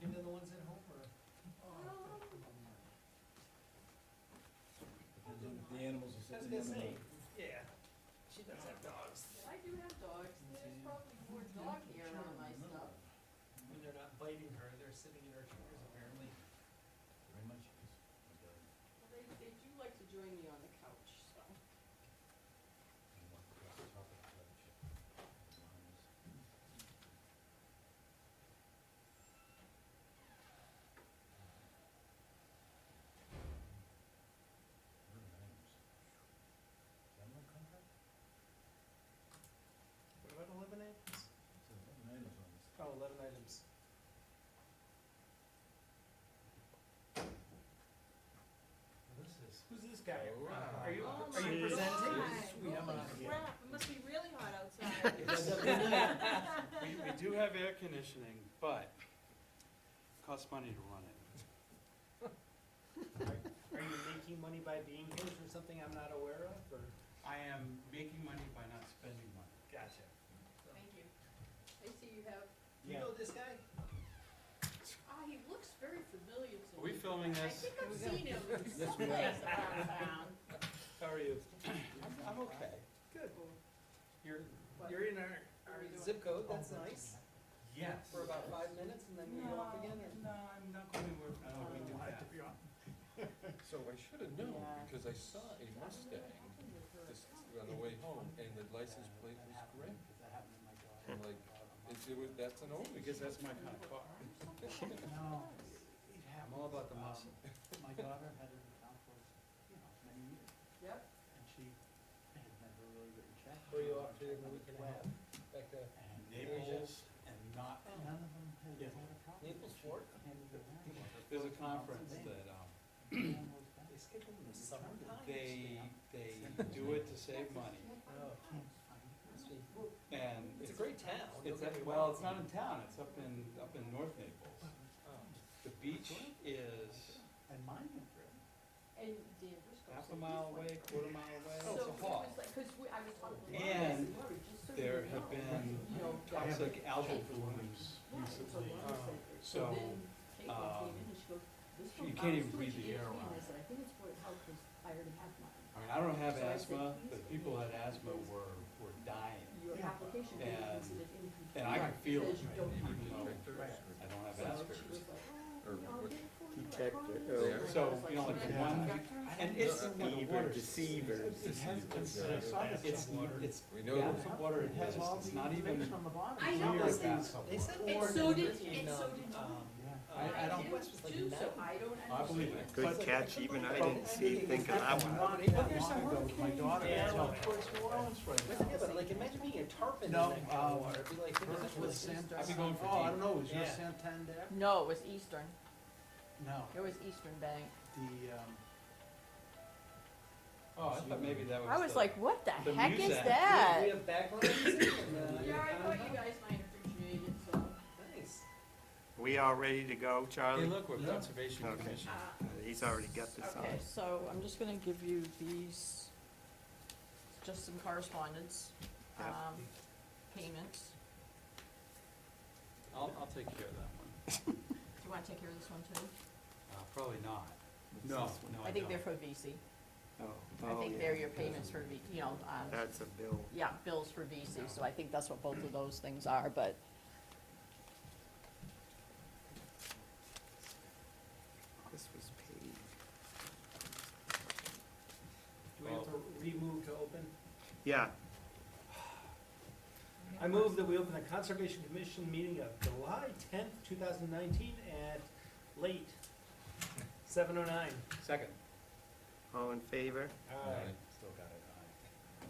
working than the ones at home, or? Depends on if the animals are I was sitting gonna in say, the. yeah, she does have dogs. I do have dogs, there's probably more dog hair on my stuff. When they're not biting her, they're sitting in her chairs apparently. Very much is. Well, they do like to join me on the couch, so. And walk across the top of the couch. Lines. Very nice. Is that no contract? What about 11 items? So 11 items on this. Oh, 11 items. This is. Who's this guy? Wow. Are you, Oh are you my presenting? God. Sweet, I'm Holy out of here. crap, it must be really hot outside. We do have air conditioning, but it costs money to run it. Are you making money by being here? Is there something I'm not aware of, or? I am making money by not spending money. Gotcha. Thank you. I see you have, You know this guy? he looks very familiar to me. Are we filming I this? think I've seen him Yes, we someplace are. around town. How are you? I'm okay. Good. You're, What? you're in our zip code, that's nice, Yes. for about 5 minutes, and then you go off again, or? No, I'm not going to work. I don't want to do that. So I should have known, because I saw a Mustang this, on the way home, and the license plate was gray. I'm like, it was, that's an old. Because that's my kind of car. No, I'm all about the muscle. my daughter had it around for, many years, Yep. and she had never really written checks. Where are you off to in a week and a half? Back to And Naples and not, none of them had Yeah. had a problem. Naples, Florida? Handed it around. there's a conference that, They schedule in the summertime? they do it to save money. Oh, must be- And It's a great town. don't It's, get me well, wrong. it's not in town, it's up in North Naples. Oh. The beach is And mine went through. And Dan Briscoe half a said mile he's away, like- quarter mile away, So it's a it haul. was like, cause I was talking to And Lauren, just so There you have know, been you know, toxic algal Kate- blooms Right, recently. Lauren said that- So, then Kate came in and she goes, this you one can't bothers even me. breathe She the gave air me, and around. I said, I think it's for it helped, cause I already have mine. I mean, I don't have So I said, asthma, please but go people in that had asthma were dying. Your Yeah. application may be And- considered incomplete. And I can feel it, Because you don't have even to. though Right. I don't have So asthma. she was like, Or oh, I'll what- get it for you, I Detector. promise. They are. So, you know, like the one, and it's, Deceiver, deceivers. it has, it's, It's- it's We know gallons that. of water it It has has, all it's the not even information on the bottom. I know, near they as said- bad as They said And Florida so did- in, and so did I don't- did West was like too, so 90. I don't understand. I believe it. Good catch, even I didn't see, think of that one. Not that long ago, my daughter Yeah. had out towards New Orleans right Yeah, now. but like imagine being a tarpon in No, that kind of water, it'd be like, Hers was Santander. I'd be going for Oh, I tea. don't know, was yours Yeah. Santander? No, it was Eastern. No, It was Eastern Bank. the, Oh, I thought maybe that was. I was the- like, what the the heck is music. that? we have background music and, Yeah, I thought you guys might appreciate it, so. Nice. We all ready to go, Hey, Charlie? look, we're Yeah. Conservation Okay. Commission. He's already got this on. Okay, so I'm just gonna give you these, just some correspondence, Yep. payments. I'll take care of that one. Do you wanna take care of this one too? Probably not. What's No, this one? no, I think they're don't. for VC. Oh, I oh, think yeah. they're your payments for That's a bill. yeah, bills for VC, so I think that's what both of those things are, but. This was paid. Do we have to remove to open? Yeah, I move that we open the Conservation Commission meeting of July 10th, 2019 at late 7:09. Second. all in favor? Alright. Still got it, aye.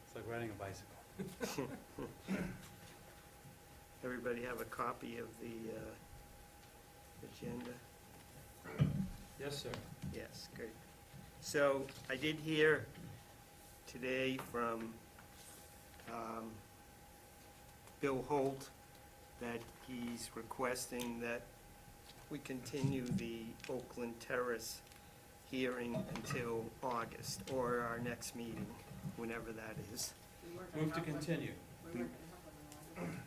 It's like riding a bicycle. Everybody have a copy of the agenda? Yes, sir. Yes, good. So I did hear today from Bill Holt that he's requesting that we continue the Oakland Terrace hearing until August, or our next meeting, whenever that is. We weren't gonna Move to have one. continue. We weren't gonna have one in August,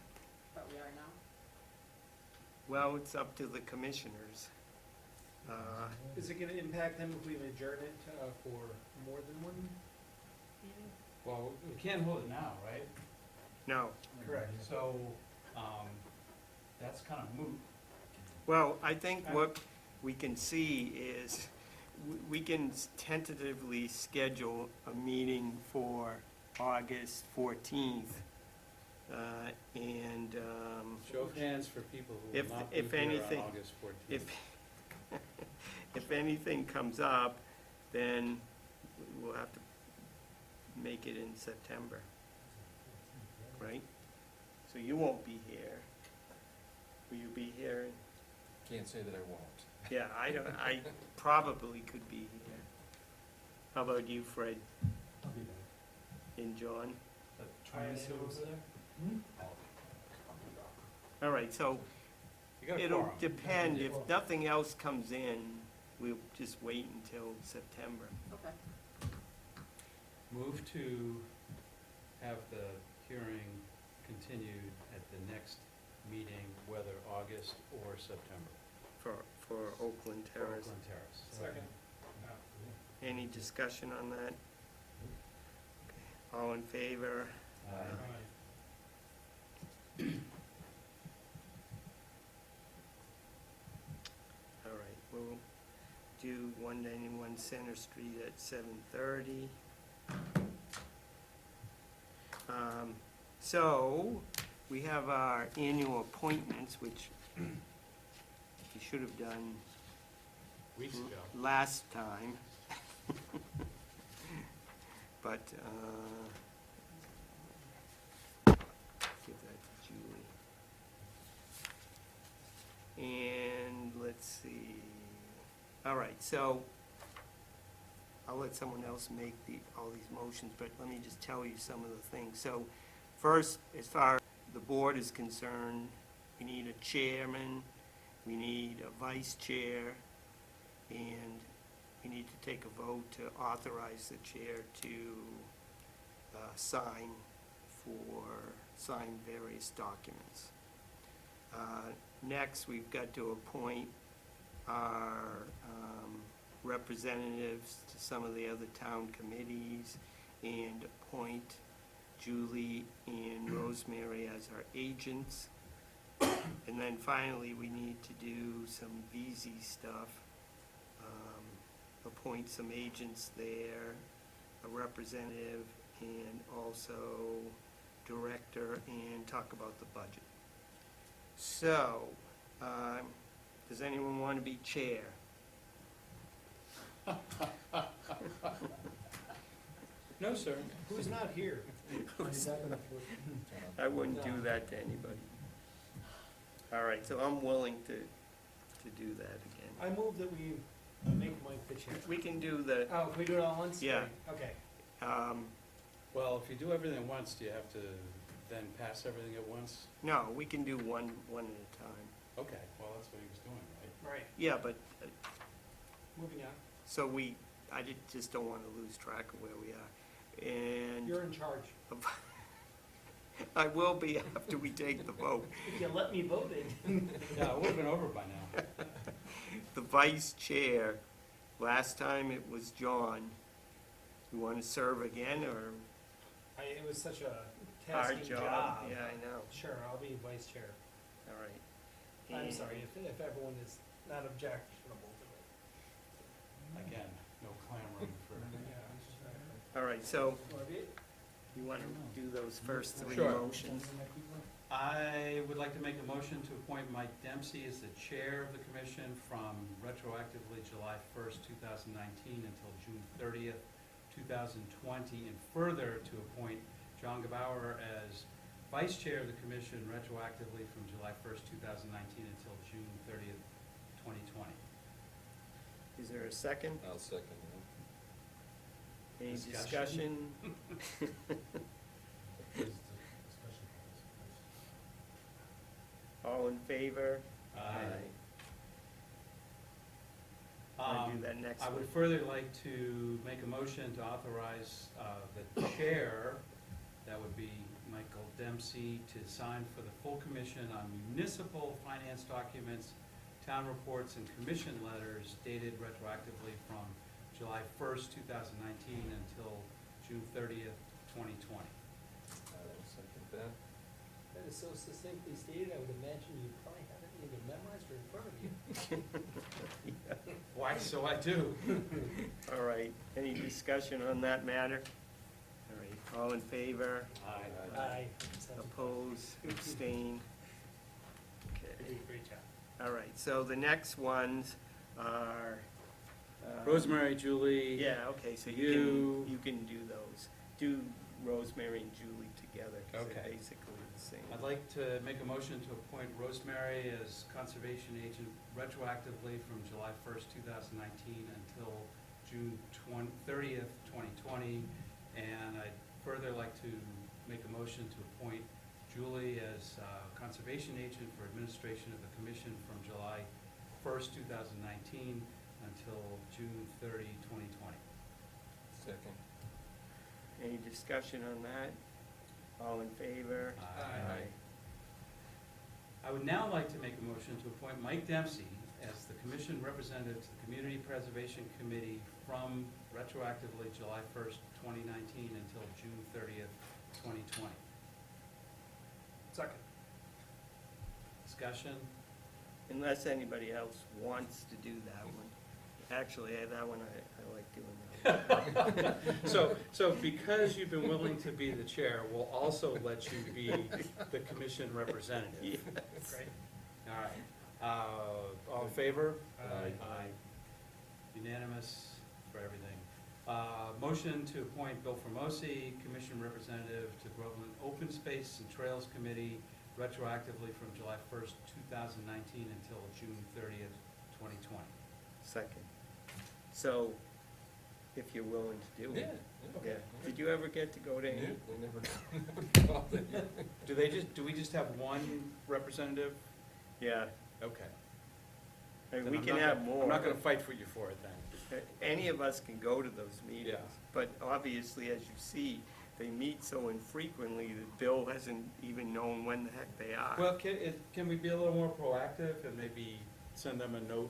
but we are now. Well, it's up to the commissioners. Is it gonna impact them if we adjourn it for more than one meeting? Well, we can't hold it now, right? No. Correct. So, that's kind of moot. Well, I think what we can see is, we can tentatively schedule a meeting for August 14th. And Show of hands for people who If- will not be if here on anything- August 14th. if anything comes up, then we'll have to make it in September, right? So you won't be here. Will you be here? Can't say that I won't. Yeah, I probably could be here. How about you, Fred I'll be there. and John? Travis still over there? All right, so You got a it'll quorum. depend. If nothing else comes in, we'll just wait until September. Okay. Move to have the hearing continued at the next meeting, whether August or September. For Oakland for Terrace. Oakland Terrace. Second. Any discussion on that? All in favor? All right, we'll do 191 Center Street at 7:30. So, we have our annual appointments, which we should have done Weeks ago. last time. But, give that to Julie. And let's see, all right, so I'll let someone else make all these motions, but let me just tell you some of the things. So, first, as far as the board is concerned, we need a chairman, we need a vice chair, and we need to take a vote to authorize the chair to sign various documents. Next, we've got to appoint our representatives to some of the other town committees and appoint Julie and Rosemary as our agents. And then finally, we need to do some VZ stuff, appoint some agents there, a representative, and also director, and talk about the budget. So, does anyone want to be chair? No, sir. Who's not here? I wouldn't do that to anybody. All right, so I'm willing to do that again. I move that we make Mike the chair. We can do the, Oh, can we do it all at once? Yeah. Okay. Well, if you do everything at once, do you have to then pass everything at once? no, we can do one at a time. Okay, well, that's what he was doing, right? Right, Yeah, but, moving on. so just don't want to lose track of where we are. And You're in charge. I will be after we take the vote. If you let me vote it. Yeah, it would've been over by now. The vice chair, last time it was John. You want to serve again, or It was such a our tasking job? job. Yeah, I know. Sure, I'll be vice chair. All right. I'm And- sorry, if everyone is not objectionable to Again, no clamoring for. it. All right, so Yeah. you want to do those first three Sure. motions? I would like to make a motion to appoint Mike Dempsey as the chair of the commission from retroactively July 1st, 2019 until June 30th, 2020, and further to appoint John Gebauer as vice chair of the commission retroactively from July 1st, 2019 until June 30th, 2020. Is there a second? I'll second Any Discussion? discussion? All in favor? Want to do that next I one? would further like to make a motion to authorize the chair, that would be Michael Dempsey to sign for the full commission on municipal finance documents, town reports, and commission letters dated retroactively from July 1st, 2019 until June 30th, 2020. I will second that. That is so succinctly stated, I would imagine you probably have it either memorized or in front of you. Why, so I do. All right, any discussion on that matter? All right, all in favor? Aye. Oppose, abstain? You Okay, did a great job. all right, so the next ones are. Rosemary, Julie. Yeah, okay, so You- you can do those. Do Rosemary and Julie together, because they're Okay. basically the same. I'd like to make a motion to appoint Rosemary as conservation agent retroactively from July 1st, 2019 until June 30th, 2020. And I'd further like to make a motion to appoint Julie as conservation agent for administration of the commission from July 1st, 2019 until June 30, 2020. Second. Any discussion on that? All in favor? Aye. I would now like to make a motion to appoint Mike Dempsey as the commission representative to the Community Preservation Committee from retroactively July 1st, 2019 until June 30th, 2020. Second. Discussion? Unless anybody else wants to do that one. Actually, that one, I like doing that. So because you've been willing to be the chair, we'll also let you be the commission representative. Yes. Great. All right. All in favor? Aye. Unanimous for everything. Motion to appoint Bill Formosi, commission representative to Groveland Open Space and Trails Committee, retroactively from July 1st, 2019 until June 30th, 2020. Second. So, if you're willing to do Yeah, it. okay. Yeah. Did you ever get to go to Yeah, any? they never called it. Do we just have one representative? Yeah, Okay. and Then we I'm can not have gonna- more. I'm not gonna fight for you for it then. Any of us can go to those meetings. Yeah. But obviously, as you see, they meet so infrequently that Bill hasn't even known when the heck they are. Well, can we be a little more proactive and maybe send them a note?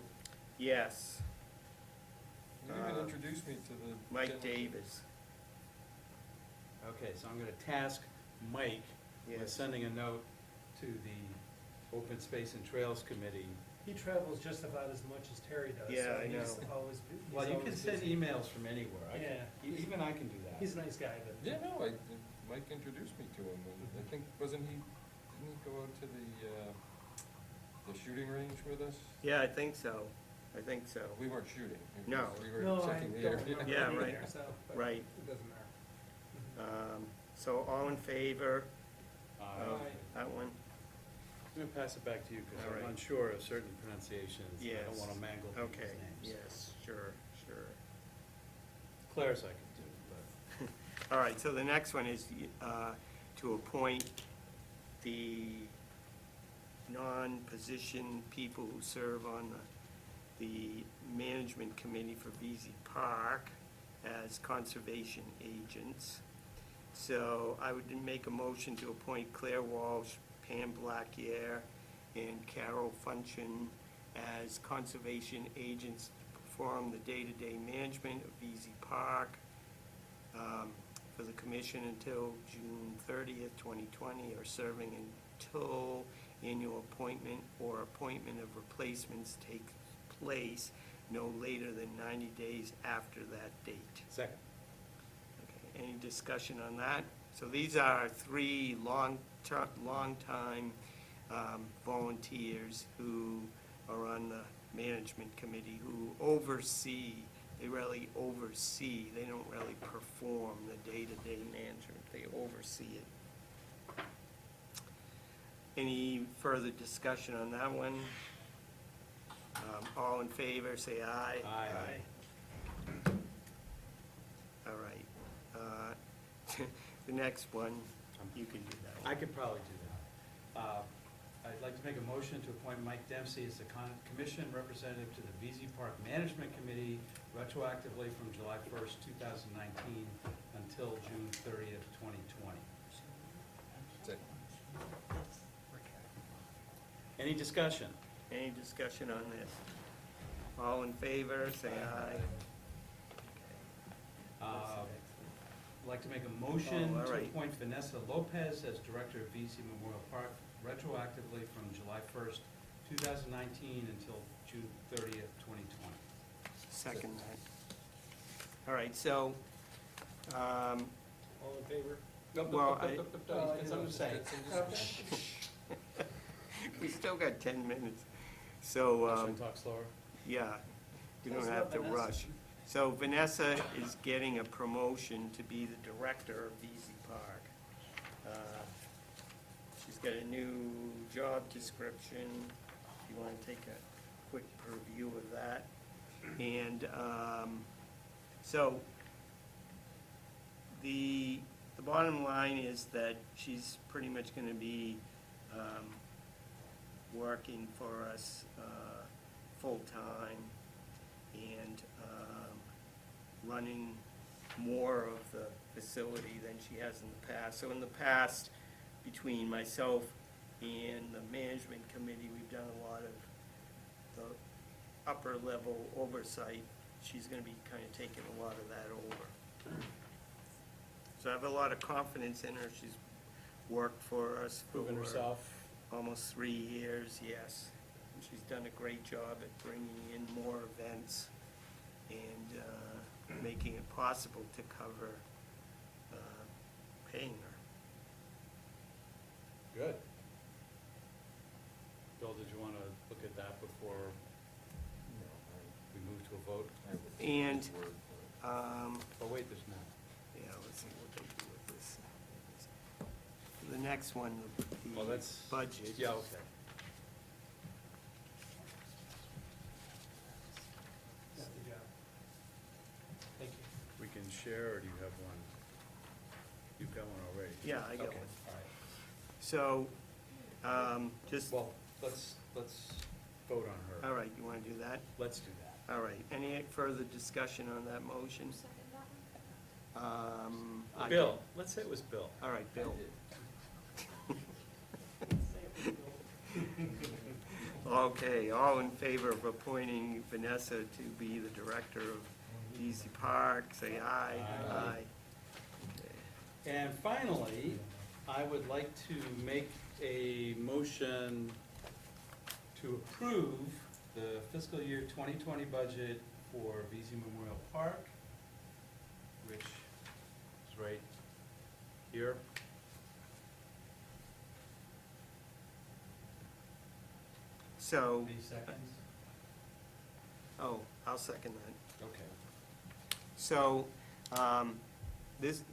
Yes, You even introduced me to the. Mike gentleman. Davis, Okay, so I'm gonna task Mike with yes. sending a note to the Open Space and Trails Committee. He travels just about as much as Terry does. Yeah, so I he's know. always bu- he's Well, you can always send busy. emails from anywhere. Even I can do that. He's a nice guy, but. Yeah, no, Mike introduced me to him, and I think, didn't he go out to the shooting range with us? Yeah, I think so, We weren't shooting. No. We were No, I checking the don't area. remember Yeah, being right. there, so, but Right. It doesn't matter. So all in favor, I'm that one? gonna pass it back to you because All I'm right. unsure of certain pronunciations. I Yes. don't wanna mangle people's Okay, names. yes, sure. Claire's I can do, but. All right, so the next one is to appoint the non-position people who serve on the management committee for VZ Park as conservation agents. So I would make a motion to appoint Claire Walsh, Pam Blackier, and Carol Function as conservation agents to perform the day-to-day management of VZ Park for the commission until June 30th, 2020, or serving until annual appointment or appointment of replacements take place no later than 90 days after that date. Second. Okay, any discussion on that? So these are three long-time volunteers who are on the management committee, who oversee, they really oversee, they don't really perform the day-to-day management, they oversee it. Any further discussion on that one? All in favor, say aye. Aye. All right. The next one, you can do that one. I could probably do that. I'd like to make a motion to appoint Mike Dempsey as the commission representative to the VZ Park Management Committee retroactively from July 1st, 2019 until June 30th, 2020. Second. Any discussion? Any discussion on this? All in favor, say aye. I'd like to make a motion Oh, all to right. appoint Vanessa Lopez as Director of VC Memorial Park retroactively from July 1st, 2019 until June 30th, 2020. Second that. All right, so, All in favor? Well, I- That's what I'm saying. we still got 10 minutes. So, talk slower? yeah, we Tell don't us have about to Vanessa. rush. So Vanessa is getting a promotion to be the director of VZ Park. She's got a new job description, if you want to take a quick review of that. And so the bottom line is that she's pretty much going to be working for us full-time and running more of the facility than she has in the past. So in the past, between myself and the management committee, we've done a lot of the upper-level oversight. She's gonna be kind of taking a lot of that over. So I have a lot of confidence in her. She's worked for us for Proven herself. almost 3 years, yes. And she's done a great job at bringing in more events and making it possible to cover paying her. Good. Bill, did you want to look at that before we move to a vote? And, Oh, wait, there's not. yeah, let's see what they do with this. The next one, Oh, the that's- budget. Yeah, okay. That's the job. Thank you. We can share, or do you have one? You've got one already. Yeah, I got Okay, one. all right. So, just, Well, let's vote on her. all right, you want to do that? Let's do that. All right, any further discussion on that motion? I Bill, let's say it was Bill. All right, Bill. Okay, all in favor of appointing Vanessa to be the director of Easy Park, say aye. Aye. Okay. And finally, I would like to make a motion to approve the fiscal year 2020 budget for VZ Memorial Park, which is right here. So, Any seconds? oh, I'll second that. Okay. So, this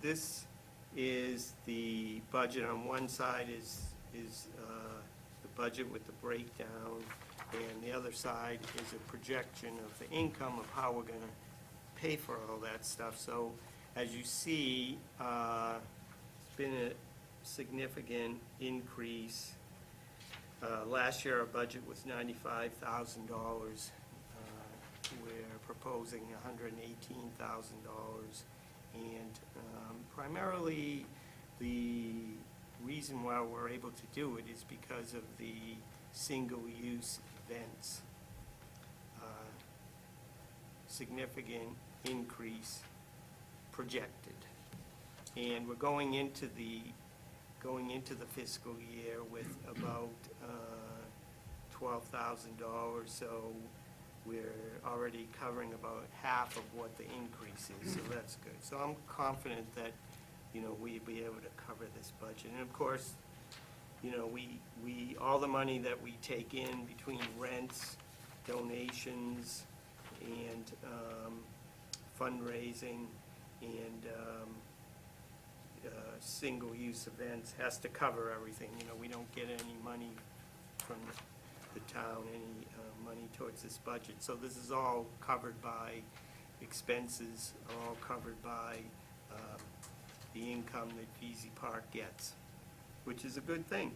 is the budget. On one side is the budget with the breakdown, and the other side is a projection of the income of how we're gonna pay for all that stuff. So, as you see, it's been a significant increase. Last year, our budget was $95,000. We're proposing $118,000. And primarily, the reason why we're able to do it is because of the single-use events. Significant increase projected. And we're going into the fiscal year with about $12,000, so we're already covering about half of what the increase is, so that's good. So I'm confident that, we'll be able to cover this budget. And of course, all the money that we take in between rents, donations, and fundraising, and single-use events has to cover everything. We don't get any money from the town, any money towards this budget. So this is all covered by expenses, all covered by the income that VZ Park gets, which is a good thing.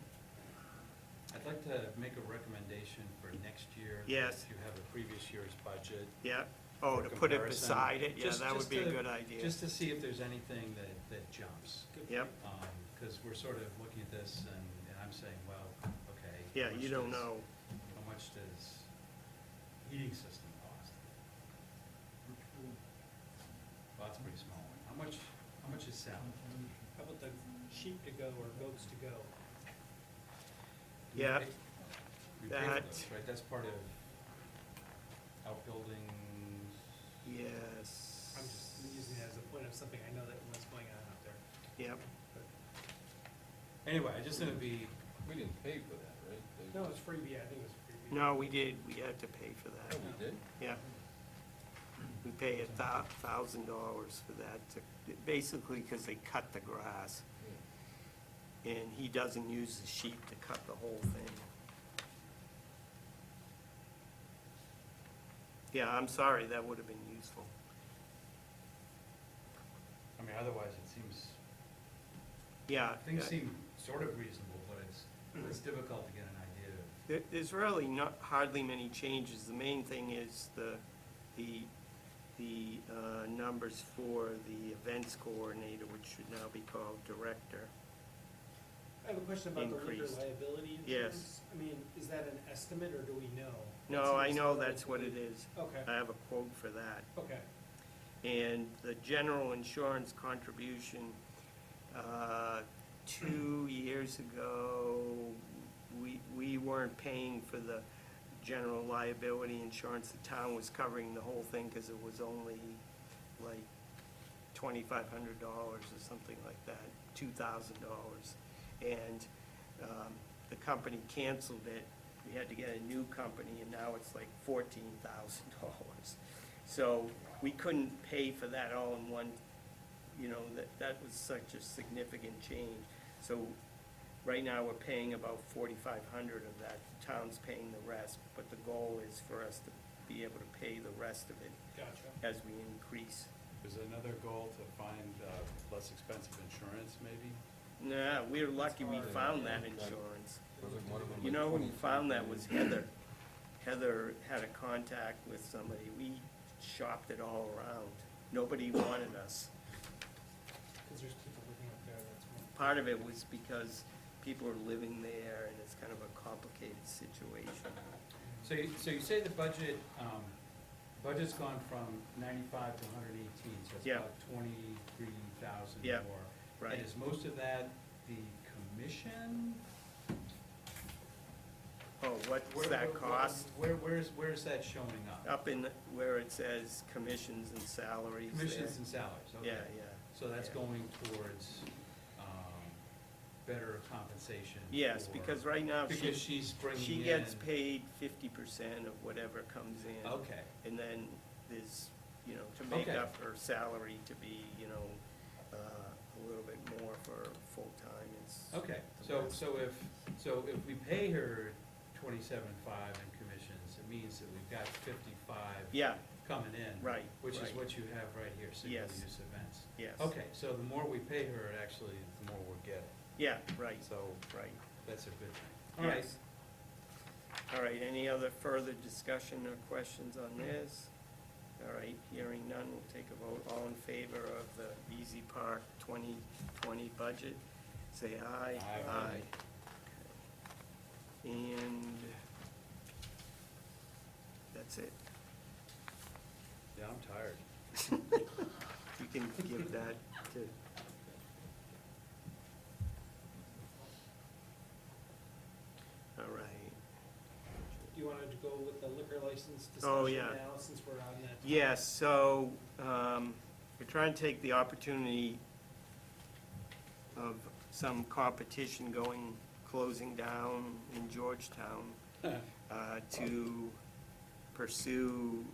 I'd like to make a recommendation for next year. Yes. If you have a previous year's budget, Yeah, Oh, for to put it comparison. beside it, yeah, Just- that would just be a to- good idea. Just to see if there's anything that jumps. Yep, Because we're sort of looking at this and I'm saying, well, okay. yeah, how you much don't does- know. How much does heating system cost? Well, that's pretty small. How much is salad? How about the sheep to go or goats to go? Do we Yeah, pay- We pay for that- those, right? That's part of outbuildings. Yes. I'm just using it as a point of something I know that what's going on out there. Yep, Anyway, I just think it'd be, We didn't pay for that, right? They- No, it's freebie, I think it was freebie. no, we had to pay for Oh, that, we did? yeah. We pay $1,000 for that, basically because they cut the grass, Yeah. and he doesn't use the sheep to cut the whole thing. Yeah, I'm sorry, that would have been useful. I mean, otherwise it seems, Yeah. things seem sort of reasonable, but it's difficult to get an idea of. There's really not hardly many changes. The main thing is the numbers for the events coordinator, which should now be called director. I have a question about the liquor Increased. liability Yes. insurance. I mean, is that an estimate or do we know? No, I That seems know relatively- that's what it is. Okay, I have a quote for that. okay. And the general insurance contribution, 2 years ago, we weren't paying for the general liability insurance. The town was covering the whole thing because it was only like $2,500 or something like that, $2,000. And the company canceled it. We had to get a new company, and now it's like $14,000. So we couldn't pay for that all in one, that was such a significant change. So right now, we're paying about $4,500 of that. The town's paying the rest, but the goal is for us to be able to pay the rest of it Gotcha. as we increase. Is another goal to find less expensive insurance, maybe? Nah, we're lucky we hard. found that insurance. Wasn't one of them You like know who 22 found that grand? was Heather. Heather had a contact with somebody. We shopped it all around. Nobody wanted us. Because there's people living up there, that's one. Part of it was because people are living there and it's kind of a complicated situation. So you say the budget's gone from 95 to 118, so it's Yeah. about 23,000 Yeah, more. right. And is most of that the commission? Oh, what's that cost? Where's that showing up? Up in where it says commissions and salaries there. Commissions and salaries, okay. Yeah, yeah. So that's yeah. going towards better compensation? Yes, for- because right now Because she's bringing in... she gets paid 50% of whatever comes in. Okay, And then there's, to make Okay. up her salary to be, a little bit more for full-time is. okay. So if we pay her 27.5 in commissions, it means that we've got 55 Yeah, coming in. right, Which is right. what you have right here, Yes. single-use events. yes. Okay, so the more we pay her, actually, the more we're getting. Yeah, right, So right. that's a good thing. All right. Yes. All right, any other further discussion or questions on this? All right, hearing none, we'll take a vote. All in favor of the Easy Park 2020 budget, say aye. Aye. Okay. And that's it. Yeah, I'm tired. You can give that to, all right. Do you want to go with the liquor license Oh, discussion yeah. now, since we're on that? Yes, so, we're trying to take the opportunity of some competition closing down in Georgetown, to pursue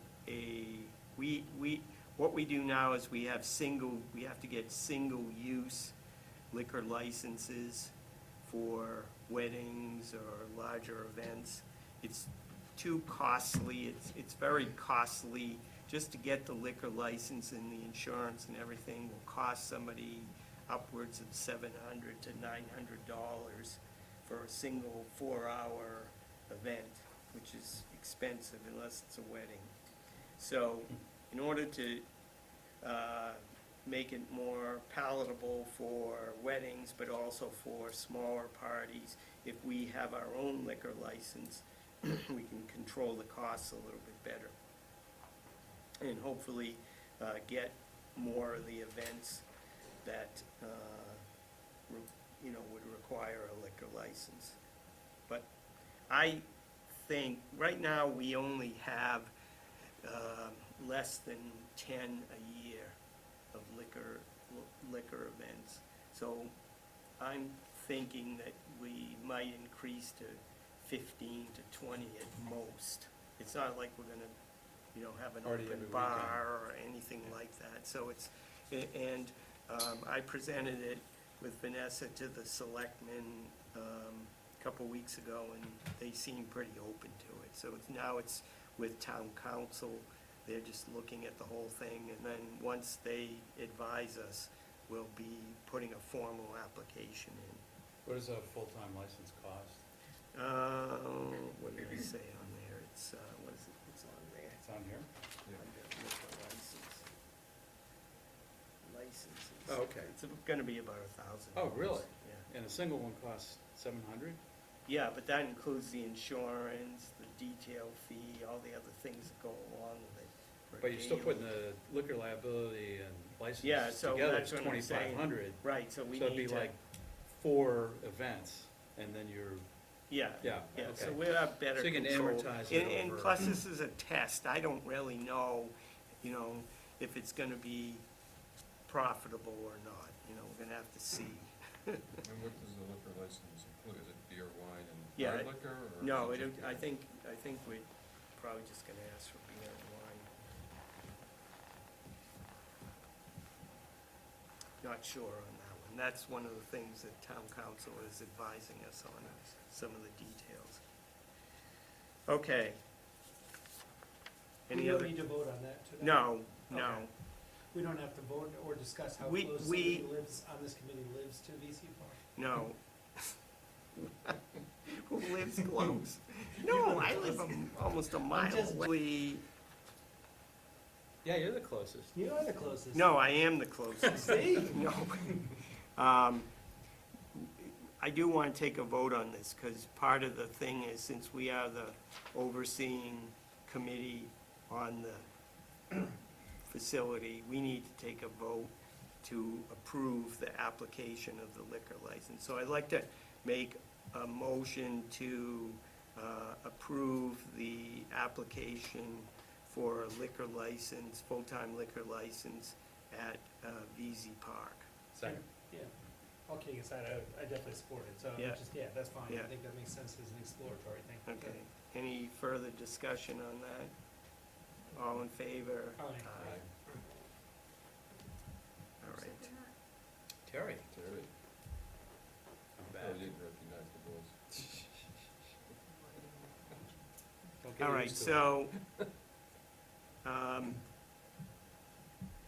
what we do now is we have to get single-use liquor licenses for weddings or larger events. It's too costly, it's very costly, just to get the liquor license and the insurance and everything will cost somebody upwards of $700 to $900 for a single 4-hour event, which is expensive unless it's a wedding. So in order to make it more palatable for weddings, but also for smaller parties, if we have our own liquor license, we can control the costs a little bit better. And hopefully get more of the events that, would require a liquor license. But I think, right now, we only have less than 10 a year of liquor events. So I'm thinking that we might increase to 15 to 20 at most. It's not like we're gonna, have an Party open every bar or anything like that. So it's, and I presented it with Vanessa to the selectmen a couple weeks ago, and they seem pretty open to it. So now it's with town council. They're just looking at the whole thing, and then once they advise us, we'll be putting a formal application in. What does a full-time license cost? What did it say on there? It's, what is it, it's on there? It's on here? Under liquor license. Licenses. Oh, okay. It's gonna be about $1,000. Oh, really? Yeah. And a single one costs 700? Yeah, but that includes the insurance, the detail fee, all the other things that go along with it. But you're still putting the liquor liability and Yeah, license so together, that's it's what I'm saying. 2,500. Right, so we So it'd need be to. like 4 events, and then you're, Yeah, yeah, yeah, so okay. we'll have better So you can control. amortize it And over- plus, this is a test. I don't really know, if it's gonna be profitable or not. We're gonna have to see. And what does the liquor license include? Is it beer, wine, and Yeah, hard liquor, or? No, is it just I beer? think we're probably just gonna ask for beer and wine. Not sure on that one. That's one of the things that town council is advising us on, is some of the details. Okay. We Any don't other? need to vote on that today? No, no. Okay. We don't have to vote or discuss how We- close we- somebody lives, on this committee lives to VC Park? No. Who lives close? No, I live almost a mile just- away. yeah, you're the closest. You are the closest. No, I am the closest. See? No. I do want to take a vote on this, because part of the thing is, since we are the overseeing committee on the facility, we need to take a vote to approve the application of the liquor license. So I'd like to make a motion to approve the application for a liquor license, full-time liquor license at VZ Park. Second. Yeah. All kidding aside, I definitely support it, so Yeah. that's fine. Yeah. I think that makes sense as an exploratory thing. Okay. Any further discussion on that? All in favor? Aye. Aye. All right. Terry, Terry, I'm oh, back. you didn't recognize the voice. Don't get All right, used to it. so,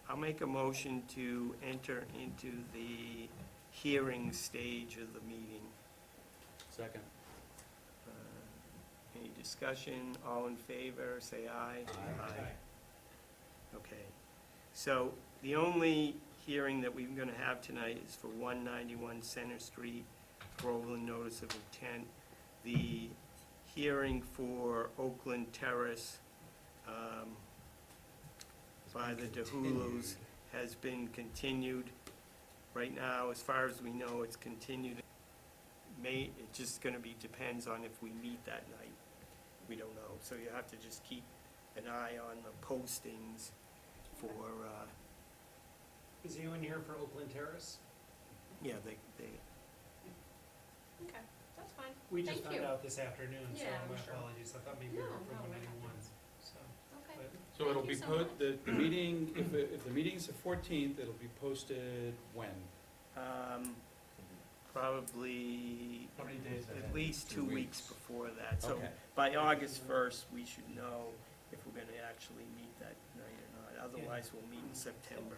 I'll make a motion to enter into the hearing stage of the meeting. Second. Any discussion? All in favor, say aye. Aye. Okay. So the only hearing that we're gonna have tonight is for 191 Center Street, Groveland Notice of Intent. The hearing for Oakland Terrace, by the DeHulu's has been continued. Right now, as far as we know, it's continued. It just gonna be, depends on if we meet that night. We don't know, so you have to just keep an eye on the postings for, Is anyone here for Oakland Terrace? yeah, they, Okay, that's fine. We just Thank found you. out this afternoon, so Yeah, my sure. apologies. I thought maybe we were No, for no, 191, that's so. Okay. but- So it'll Thank be you so put, much. the meeting, if the meeting's the 14th, it'll be posted when? probably How many days at least 2 2 weeks weeks. before that. So Okay. by August 1st, we should know if we're gonna actually meet that night or not. Otherwise, we'll meet in September.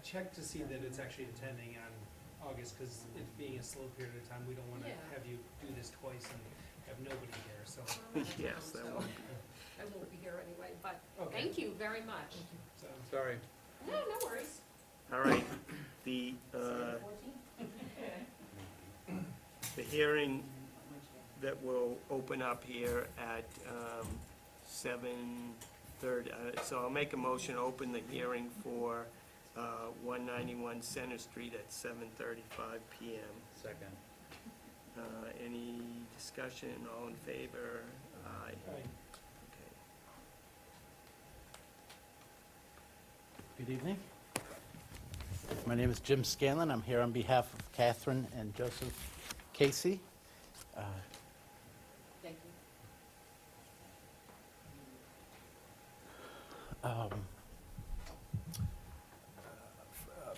Check to see that it's actually attending on August, because it being a slow period of time, we don't wanna Yeah. have you do this twice and have nobody here, so. Yes, that would be. I won't be here anyway, but Okay. thank you very much. So, Sorry. No, no worries. All right, the hearing that will open up here at 7:30, so I'll make a motion, to open the hearing for 191 Center Street at 7:35 PM. Second. Any discussion, all in favor? Aye. Aye. Okay. Good evening. My name is Jim Scanlon. I'm here on behalf of Catherine and Joseph Casey. Thank you.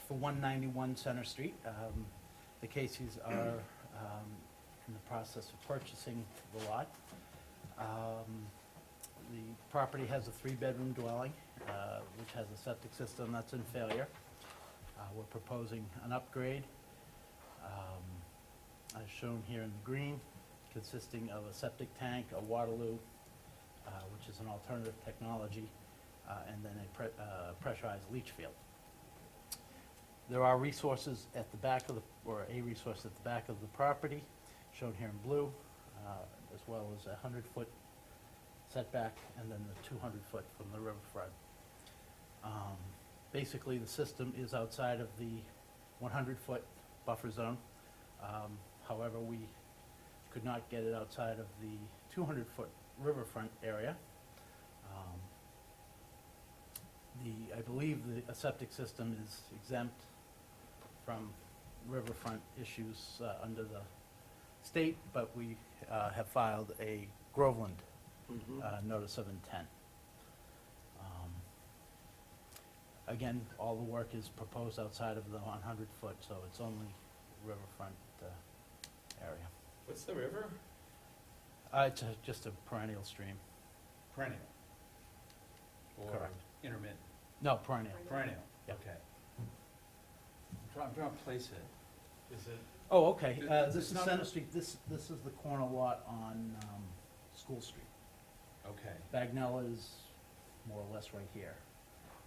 For 191 Center Street, the Caseys are in the process of purchasing the lot. The property has a three-bedroom dwelling, which has a septic system that's in failure. We're proposing an upgrade, as shown here in the green, consisting of a septic tank, a water loop, which is an alternative technology, and then a pressurized leach field. There are resources at the back of the, or a resource at the back of the property, shown here in blue, as well as a 100-foot setback, and then the 200-foot from the riverfront. Basically, the system is outside of the 100-foot buffer zone. However, we could not get it outside of the 200-foot riverfront area. I believe a septic system is exempt from riverfront issues under the state, but we have filed a Groveland notice of intent. Again, all the work is proposed outside of the 100-foot, so it's only riverfront area. What's the river? It's just a perennial stream. Perennial. Or Correct. intermittent? No, perennial. Perennial, Yep. okay. I'm trying to place it. Is it? Oh, okay. It's This is not- Center Street. This is the corner lot on School Street. Okay. Bagnell is more or less right here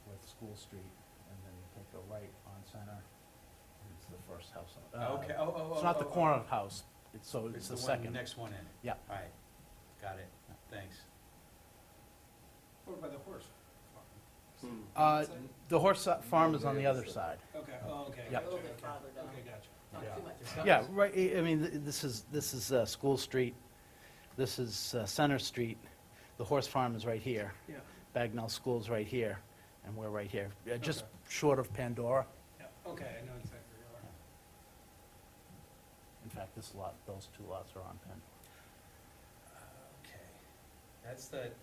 with School Street, and then you take a right on Center, and it's the first house. Okay, oh. It's not the corner house, it's the one, second. next one in? Yeah. All right, got it, thanks. Over by the horse farm. The horse farm is on the other side. Okay, oh, okay. Yeah. A little bit gotcha, farther down. okay. Okay, gotcha. Not Yeah. too much. It's Yeah, right, I mean, this is School Street, this is Center Street, the horse farm is right here. Yeah, Bagnell School's right here, and we're right here, just Okay. short of Pandora. yeah, okay, I know exactly where you are. In fact, this lot, those two lots are on Pandora. Okay, that's that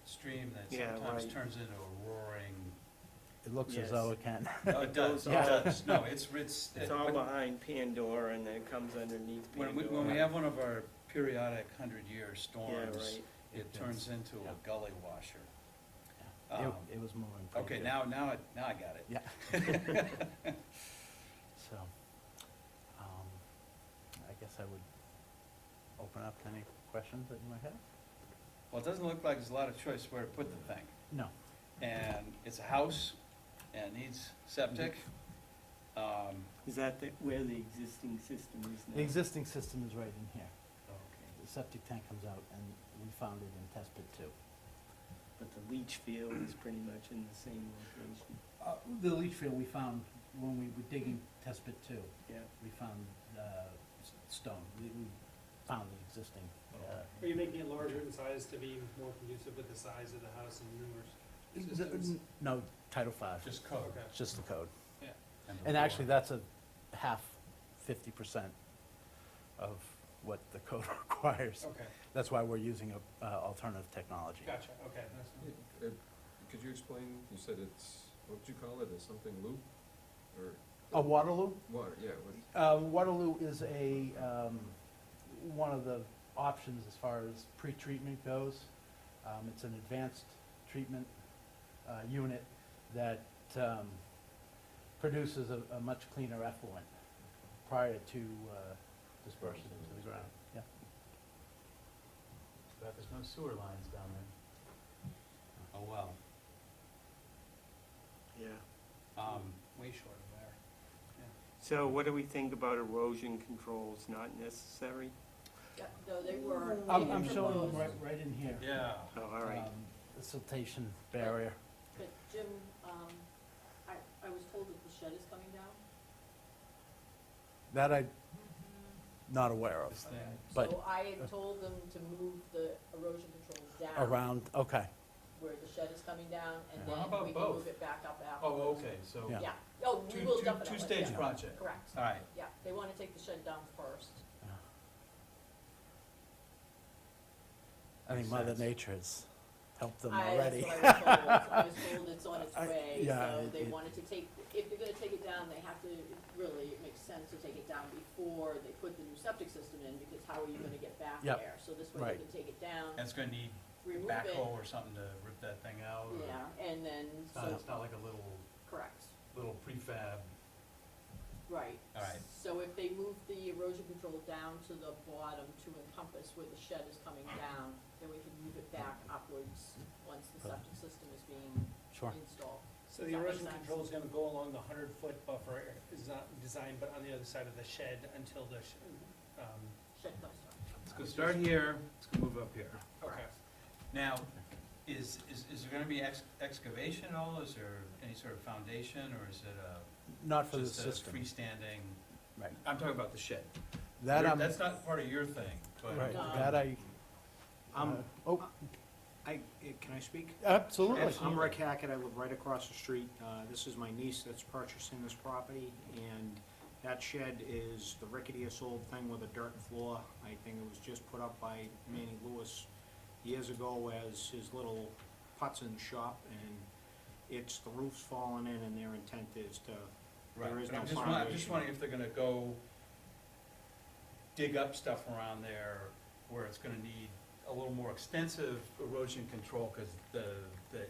stream that Yeah, sometimes right. turns into a roaring, It looks Yes. as though it can. oh, it does, it Yeah. does, no, it's. It's all behind Pandora, and then it comes underneath When Pandora. we have one of our periodic 100-year Yeah, storms, right. it turns into Yeah. a gully washer. Yeah. Um, It was moving. pretty Okay, good. now I got it. Yeah. So, I guess I would open up to any questions that you might have? Well, it doesn't look like there's a lot of choice where to put the thing. No. And it's a house, and it needs septic. Is that where the existing system is now? The existing system is right in here. Okay. The septic tank comes out, and we found it in test pit two. But the leach field is pretty much in the same location. The leach field we found when we were digging test pit two. Yeah. We found stone. We found the existing. Are you making it larger in size to be more conducive with the size of the house and numerous systems? No, Title V. Just code. Okay. It's just the code. Yeah. And actually, that's a half, 50% of what the code requires. Okay, That's why we're using a alternative technology. gotcha, okay, that's, Could you explain, you said it's, what did you call it, a something loop? Or? A Waterloo? Water, yeah, what, Waterloo is one of the options as far as pre-treatment goes. It's an advanced treatment unit that produces a much cleaner effluent prior to dispersion into the ground. Yeah. But there's no sewer lines down there. Oh, well, Yeah. Way short of there. So what do we think about erosion controls, not necessary? Yeah, no, they were. I'm they showing them proposed- right in here. yeah. Oh, all right. The siltation barrier. But Jim, I was told that the shed is coming down. That I'm not aware of, This thing. but So I had told them to move the erosion controls down. around, okay, Where the shed is coming down, and Well, then how about we can both? move it back up Oh, afterwards. okay, so, Yeah. Yeah, oh, we will definitely. two-stage yeah. project. Correct, All right. yeah, they wanna take the shed down first. I think Makes Mother sense. Nature has helped them That's already. what I was told. I was told it's on its I- way, yeah, so they it- wanted to take, if they're gonna take it down, they have to, really, it makes sense to take it down before they put the new septic system in, because how are you gonna get back Yep. there? So this way Right. they can take it down, And it's gonna need remove it, backhoe or something to rip that thing out? or- yeah, and then, It's not, so, it's not like a correct, little prefab, right. all right. So if they move the erosion control down to the bottom to encompass where the shed is coming down, then we can move it back upwards once the septic system is being Sure. installed. So the Does that make erosion sense? control is gonna go along the 100-foot buffer is not designed, but on the other side of the shed until the, Shed comes down. It's gonna start here, it's gonna move up here. okay. Now, is there gonna be excavation at all? Is there any sort of foundation, or is it Not for the just a system. freestanding? Right. I'm talking about the shed. That I'm, That's not part of your thing, but. right, No. that I, oh, Can I speak? absolutely. I'm Rick Hackett, I live right across the street. This is my niece that's purchasing this property, and that shed is the ricketiest old thing with a dirt floor. I think it was just put up by Manny Lewis years ago as his little putzing shop, and the roof's fallen in, and their intent is to, Right, there is but no I'm just foundation. wondering if they're gonna go dig up stuff around there where it's gonna need a little more extensive erosion control, cause the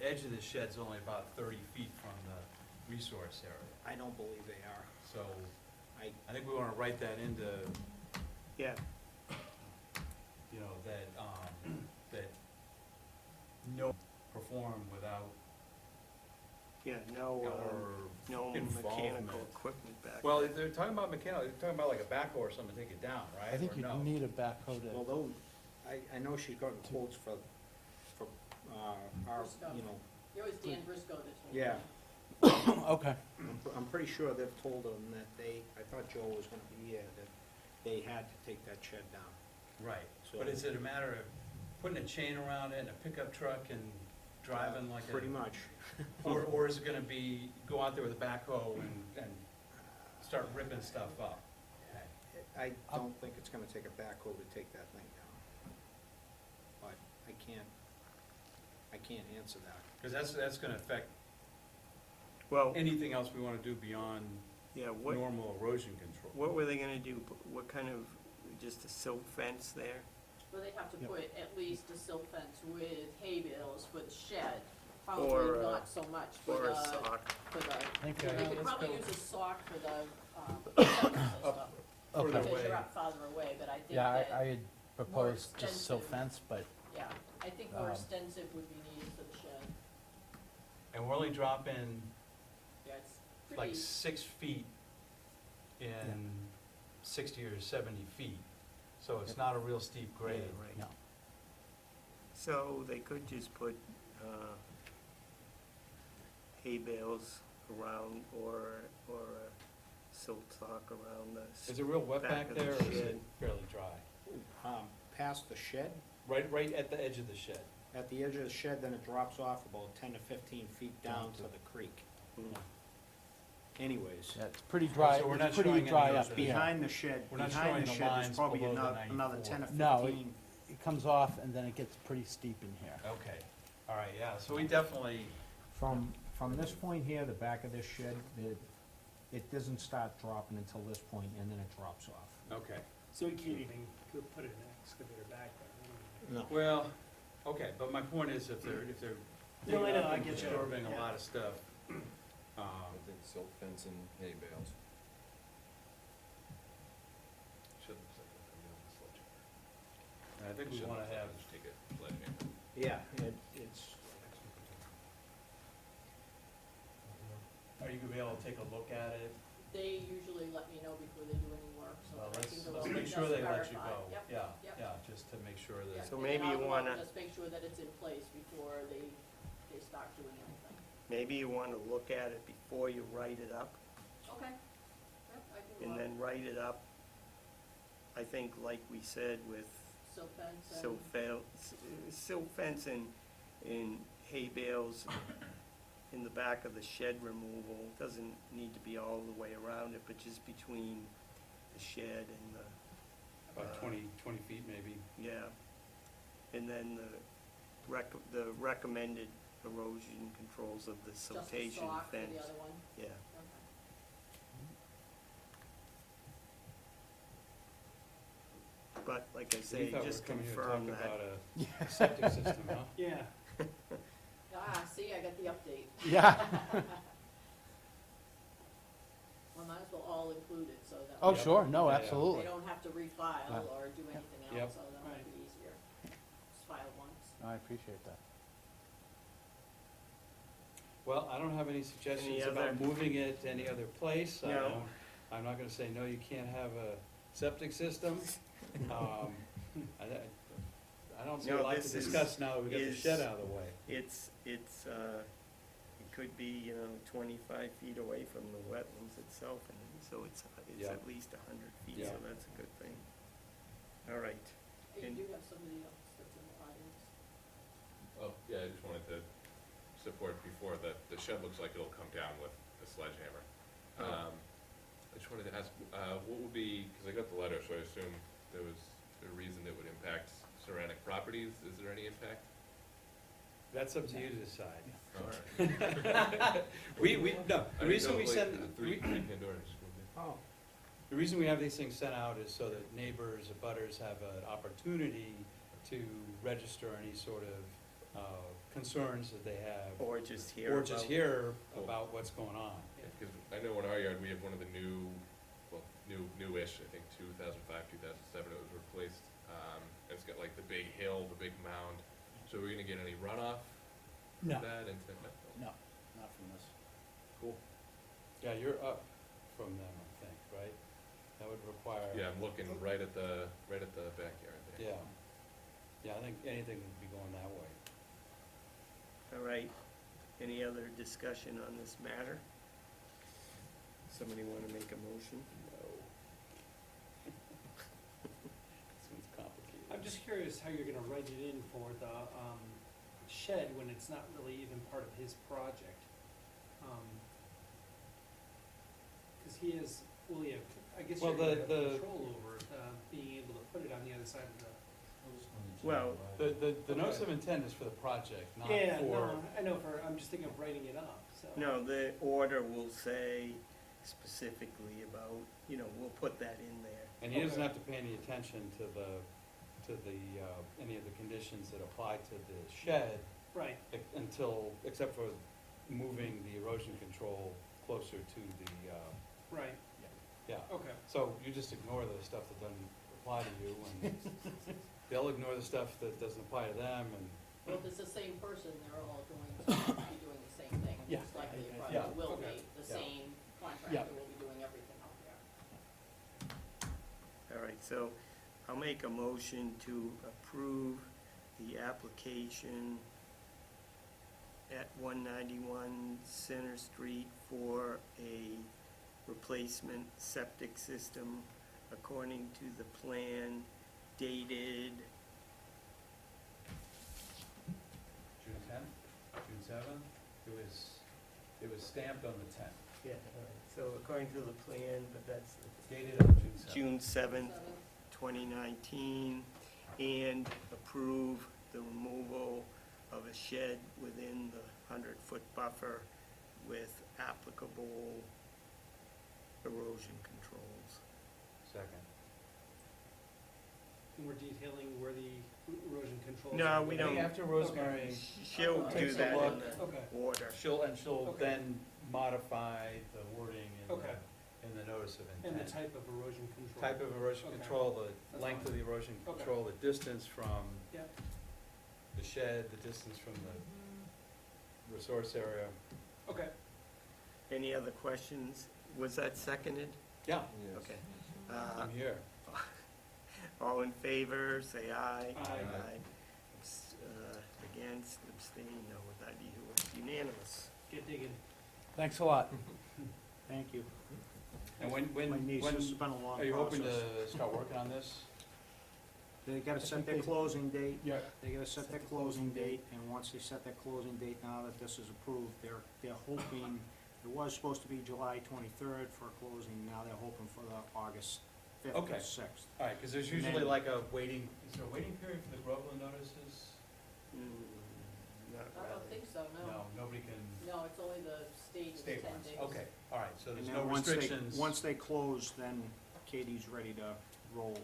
edge of the shed's only about 30 feet from the resource area. I don't believe they are. So, I- I think we wanna write that into, Yeah, you know, that no perform without, yeah, no, or no mechanical involvement. equipment back. Well, if they're talking about mechanical, they're talking about like a backhoe or something to take it down, right? I think Or you no? need a backhoe to, Although, I know she's gotten quotes for, our, Briscoe. you know, It was Dan Briscoe that told me. yeah. okay. I'm pretty sure they've told them that I thought Joe was gonna be here, that they had to take that shed down. Right, So- but is it a matter of putting a chain around it and a pickup truck and driving like a? Pretty much. Or is it gonna be, go out there with a backhoe and start ripping stuff up? I don't think it's gonna take a backhoe to take that thing down. But I can't answer that. Cause that's gonna affect Well, anything else we wanna do beyond yeah, what, normal erosion control. what were they gonna do? What kind of, just a silt fence there? Well, they'd have to Yep. put at least a silt fence with hay bales for the shed, Or, probably not so much for Or a the, sock? for the, think, they could let's probably go use a sock for the, septic system, Further because away. you're up farther away, but I think Yeah, that, I had proposed just silt extensive. fence, but yeah, I think more um, extensive would be needed for the shed. And we're only dropping Yeah, it's like pretty, 6 feet in 60 or 70 feet, so it's not a real steep grade. Yeah, right. no. So they could just put, hay bales around or a silt sock around the. Is it real wet Back back of the there, or is shed. it fairly dry? Past the shed, Right at the edge of the shed. at the edge of the shed, then it drops off about 10 to 15 feet down to the creek. Mm. Anyways, Yeah, it's pretty dry, So we're not it's pretty showing any dry of up those here. behind the shed, We're not behind showing the the shed, lines there's probably below the another 94. 10 or No, 15. It comes off and then it gets pretty steep in here. Okay, all right, yeah, so we definitely, From this point here, the back of this shed, it doesn't start dropping until this point, and then it drops off. okay. So we can't even go put an excavator back there. No. Well, okay, but my point is if they're No, I digging know, up I and get you. disturbing a Yeah. lot of stuff, I think silt fence and hay bales. I think we wanna have, Just take a sledgehammer. Yeah, it's, take a look at it? They usually let me know before they do any work, so Well, that I let's, can go let's over make and sure just they let you verify. go. Yep, Yeah, yep. yeah, just to make sure Yeah, that, So and maybe then you I'll go out and wanna- just make sure that it's in place before they start doing anything. Maybe you want to look at it before you write it up, Okay, yep, I can go and out. then write it up, I think like we said with Silt fence and. silt fence and hay bales in the back of the shed removal. Doesn't need to be all the way around it, but just between the shed and the, about 20 feet maybe. yeah. And then the recommended erosion controls of the Just the siltation sock for fence. the other one? Yeah. Okay. But like I You say, thought we just were coming here to confirm talk that. about a septic system, huh? Yeah, Ah, see, I got the update. Yeah. Well, might as well all include it, so that. Oh, Yep. sure, no, Yeah, yeah. absolutely. They don't have to refile Yeah. or do anything Yep. else, so that'll make Right. it easier. Just file once. I appreciate that. Well, I don't have any suggestions Any about other- moving it to any other place. No. I'm not gonna say, no, you can't have a septic system. I don't see a No, lot to this is- discuss now that we got the is- shed out of the way. It's, it could be, 25 feet away from the wetlands itself, and so it's Yeah. at least 100 feet, so Yeah. that's a good thing. All right. Hey, And- you do have somebody else that's in the audience. Oh, yeah, I just wanted to support before that the shed looks like it'll come down with a sledgehammer. Oh. I just wanted to ask, what would be, because I got the letter, so I assume there was a reason it would impact surrounding properties. Is there any impact? That's up to you to decide. All right. No, the reason we send, Three Pandoras. Oh. the reason we have these things sent out is so that neighbors, abutters have an opportunity to register any sort of concerns that they have. Or just hear Or just about- hear Cool. about what's going on. Because I know in our yard, we have one of the newish, I think 2005, 2007, it was replaced. It's got like the big hill, the big mound. So are we gonna get any runoff No, from that into? no, not from this. Cool. Yeah, you're up from them, I think, right? That would require. Yeah, I'm looking right at the backyard there. Yeah. Yeah, I think anything would be going that way. All right. Any other discussion on this matter? Somebody want to make a motion? No. This one's complicated. I'm just curious how you're gonna write it in for the, shed when it's not really even part of his project. Cause he is, well, yeah, I guess Well, you're gonna have the- control over, being able to put it on the other side of the. Well, The notice of Okay. intent is for the project, not Yeah, for. no, I know I'm just thinking of writing it up, so. no, the order will say specifically about, we'll put that in there. And he doesn't Okay. have to pay any attention to any of the conditions that apply to the shed Right, except for moving the erosion control closer to the, right, yeah. okay, So you just ignore the stuff that doesn't apply to you, and they'll ignore the stuff that doesn't apply to them, and, Well, if it's the same person, they're all going to be doing the same thing. Yeah, Most likely, it yeah. probably will Okay. be, the Yeah. same contractor will be doing everything out there. All right, so I'll make a motion to approve the application at 191 Center Street for a replacement septic system according to the plan dated June 10th, June 7th, it was stamped on the 10th, Yeah, all right, so according to the plan, but that's dated on June 7th. June 7th, 7th. 2019, and approve the removal of a shed within the 100-foot buffer with applicable erosion controls. Second. and we're detailing where the erosion controls. No, are. we I think don't. after Rosemary, She'll do Takes a that in look. the Okay, order. she'll Okay. then modify the wording Okay. in the notice of and intent. the type of erosion control. Type of erosion Okay. control, the That's length of fine. the erosion Okay. control, the distance from Yeah, the shed, the distance from the resource area. okay, Any other questions? Was that seconded? Yeah, Yes. Okay. I'm here. All in favor, say aye. Aye. Against, abstain, no, that unanimous. Get digging. Thanks a lot. Thank you. And when, My niece, when, this has been a long are you hoping process. to start working on this? They gotta I set think their they- closing date. Yeah. They gotta set their closing date, and once they set their closing date, now that this is approved, they're hoping, it was supposed to be July 23rd for a closing, now they're hoping for the August 5th or Okay. 6th. All right, because there's And usually then- like a waiting, is there a waiting period for the Groveland notices? Not I don't really. think so, no. Nobody can No, it's only the state is state 10 ones. days. Okay, all right, so And there's then no restrictions. Once they close, then Katie's ready to roll,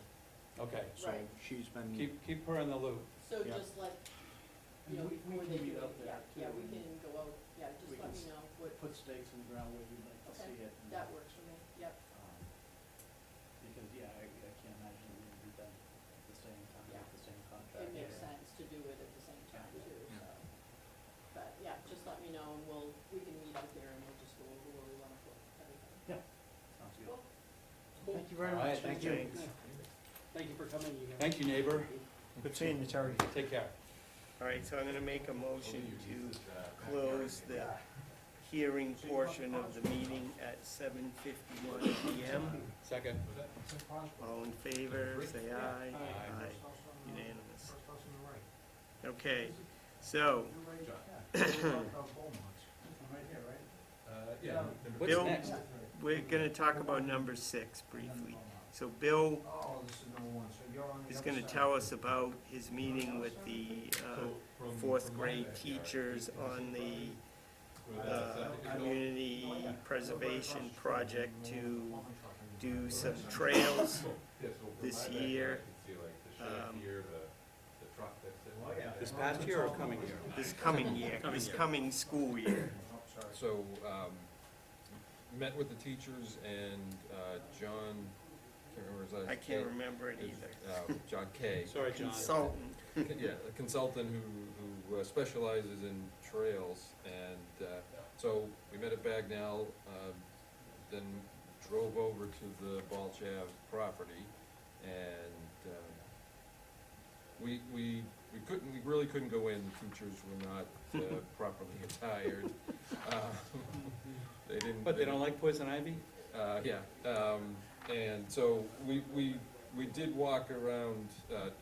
Okay, so Right. she's been. keep her in the loop. So Yeah. just let, you know, We before can they do meet it, up there, yeah, too, we can go out, yeah, just we let can me know what, Put stakes in the ground where you'd like to Okay, see it. and, that works for me, yep. Because, yeah, I can't imagine it would be done at the same time, Yeah. with the same contract. It makes sense to do it at the same time too, so. But, yeah, just let me know and we can meet out there and we'll just go over where we wanna put everything. Sounds good. Cool. Thank you very All right, much. thank you. Thanks. Thank you for coming, you guys. Thank you, neighbor. Good seeing you, Terry. Take care. All right, so I'm gonna make a motion to close the hearing portion of the meeting at 7:51 PM. Second. All in favor, say aye. Aye. Unanimous. Okay, so, Yeah. What's Bill- next? we're gonna talk about number 6 briefly. So Bill Oh, this is number one, so you're on the is other gonna side. tell us about his meeting with the fourth grade teachers on the community preservation project to do some trails this year. This past year or coming year? This coming year, this coming school year. So, met with the teachers and, John, can't remember his last name. I can't remember it either. John Kay. Sorry, John. Consultant. Yeah, a consultant who specializes in trails, and, so we met at Bagnell, then drove over to the Balch Ave property, and, we really couldn't go in, the teachers were not, properly attired. They didn't. But they don't like poison ivy? Yeah, and so we did walk around,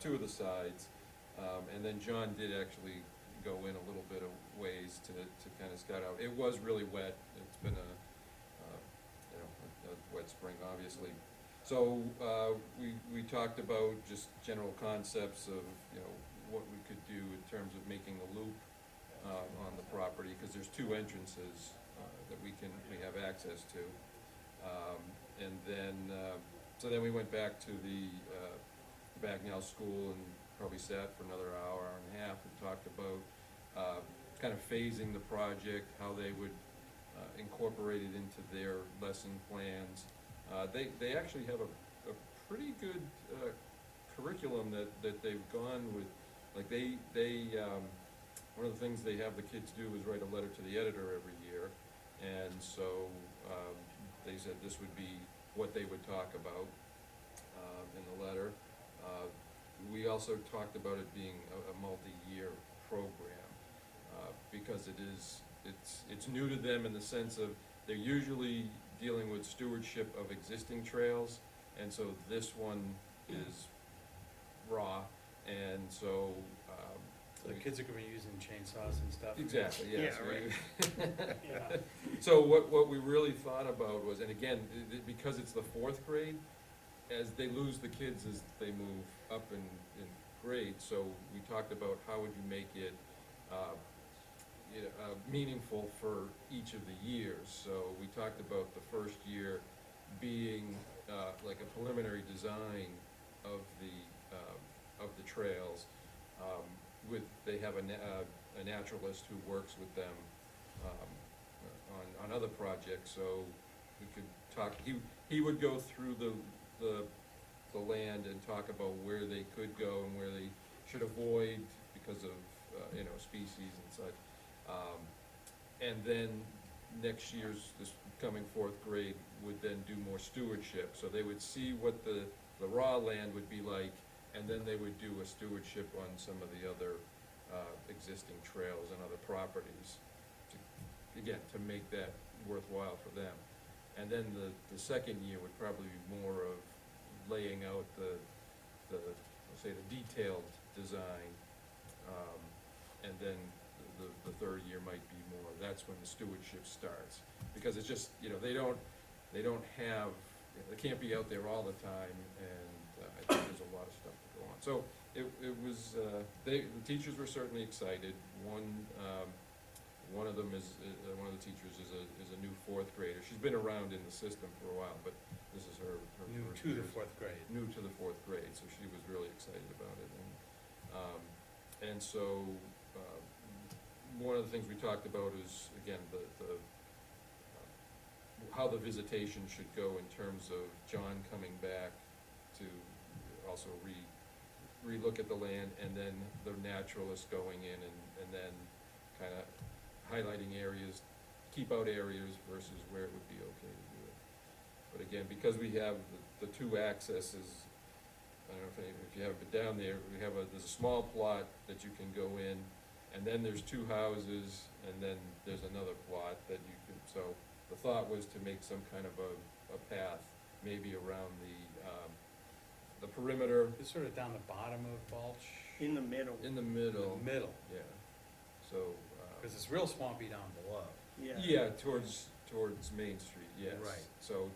two of the sides, and then John did actually go in a little bit of ways to kind of scout out. It was really wet, it's been a wet spring, obviously. So, we talked about just general concepts of, what we could do in terms of making a loop, on the property, because there's two entrances, that we have access to. And then, so then we went back to the Bagnell School and probably sat for another hour and a half and talked about kind of phasing the project, how they would incorporate it into their lesson plans. They actually have a pretty good curriculum that they've gone with. Like one of the things they have the kids do is write a letter to the editor every year. And so, they said this would be what they would talk about, in the letter. We also talked about it being a multi-year program, because it's new to them in the sense of they're usually dealing with stewardship of existing trails, and so this one is raw, and so, So the kids are gonna be using chainsaws and stuff? exactly, yes. Yeah, right. Yeah. So what we really thought about was, and again, because it's the fourth grade, as they lose the kids as they move up in grade, so we talked about how would you make it, meaningful for each of the years. So we talked about the first year being, like a preliminary design of the trails. They have a naturalist who works with them, on other projects, so we could talk, he would go through the land and talk about where they could go and where they should avoid because of, species and such. And then next year's, this coming fourth grade would then do more stewardship. So they would see what the raw land would be like, and then they would do a stewardship on some of the other existing trails and other properties, to, again, to make that worthwhile for them. And then the second year would probably be more of laying out let's say, the detailed design, and then the third year might be more, that's when the stewardship starts. Because it's just, they don't have, they can't be out there all the time, and I think there's a lot of stuff to go on. So it was, the teachers were certainly excited. One of them is, one of the teachers is a new fourth grader. She's been around in the system for a while, but this is her New first to year. the fourth grade. New to the fourth grade, so she was really excited about it. And so, one of the things we talked about is, again, how the visitation should go in terms of John coming back to also re-look at the land, and then the naturalist going in and then kind of highlighting areas, keep out areas versus where it would be okay to do it. But again, because we have the two accesses, I don't know if you have it down there, there's a small plot that you can go in, and then there's two houses, and then there's another plot that you can, so the thought was to make some kind of a path, maybe around the perimeter. It's sort of down the bottom of Balch. In the middle. In the middle. The middle, Yeah, so. because it's real swampy down below. Yeah, towards Main Street, yes. Right. So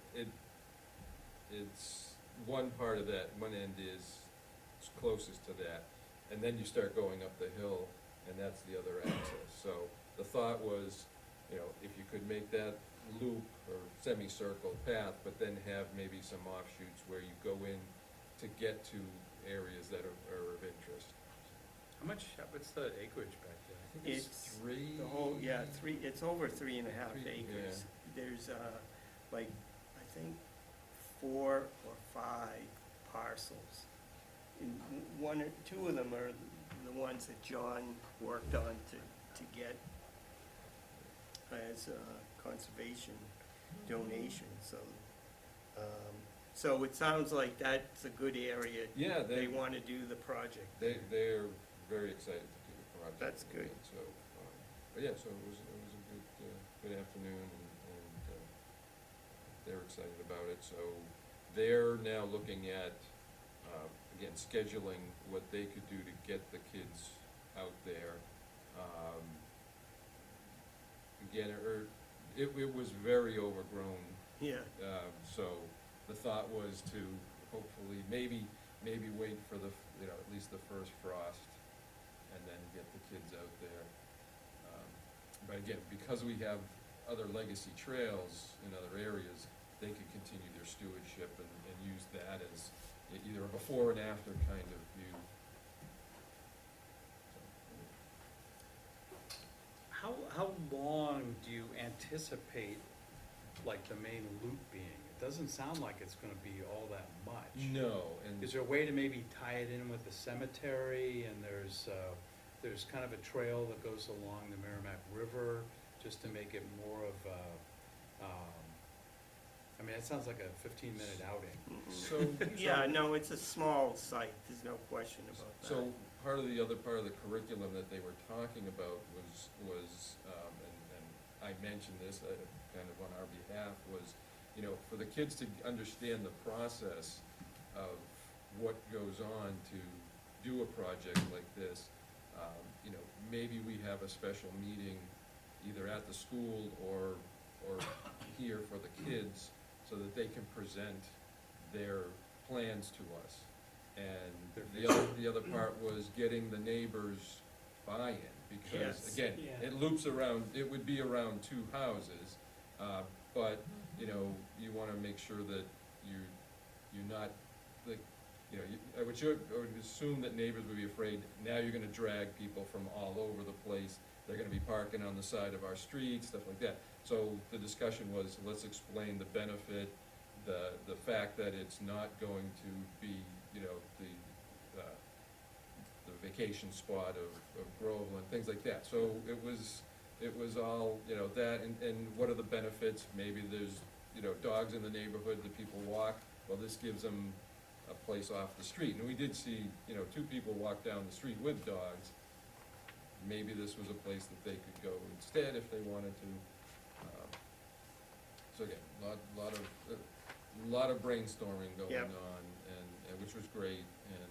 it's, one part of that, one end is closest to that, and then you start going up the hill, and that's the other access. So the thought was, if you could make that loop or semicircle path, but then have maybe some offshoots where you go in to get to areas that are of interest. What's the acreage back there? I think It's three. the whole, it's over 3.5 Three, acres. There's, like, I think 4 or 5 parcels. And two of them are the ones that John worked on to get as a conservation donation, so it sounds like that's a good area. Yeah, They wanna do the project. They're very excited to do the project. That's good. So, but yeah, so it was a good afternoon, and they're excited about it. So they're now looking at, again, scheduling what they could do to get the kids out there. Again, it was very overgrown. Yeah, So the thought was to hopefully, maybe wait for at least the first frost, and then get the kids out there. But again, because we have other legacy trails in other areas, they could continue their stewardship and use that as either a before and after kind of view. How long do you anticipate, like, the main loop being? It doesn't sound like it's gonna be all that much. No, and. Is there a way to maybe tie it in with the cemetery, and there's kind of a trail that goes along the Merrimack River, just to make it more of a, it sounds like a 15-minute outing. So. yeah, no, it's a small site, there's no question about that. So part of the curriculum that they were talking about was, and I mentioned this kind of on our behalf, was, for the kids to understand the process of what goes on to do a project like this. Maybe we have a special meeting either at the school or here for the kids, so that they can present their plans to us. And the other part was getting the neighbors' buy-in, because Yes. again, Yeah. it loops around, it would be around 2 houses, but, you wanna make sure that you're not, like, I would assume that neighbors would be afraid, now you're gonna drag people from all over the place, they're gonna be parking on the side of our street, stuff like that. So the discussion was, let's explain the benefit, the fact that it's not going to be, the vacation spot of Groveland, things like that. So it was, it was all, you know, that, and what are the benefits? Maybe there's, you know, dogs in the neighborhood that people walk, well, this gives them a place off the street. And we did see, you know, 2 people walk down the street with dogs. Maybe this was a place that they could go instead if they wanted to. So again, a lot of brainstorming going Yep. on, and which was great, and,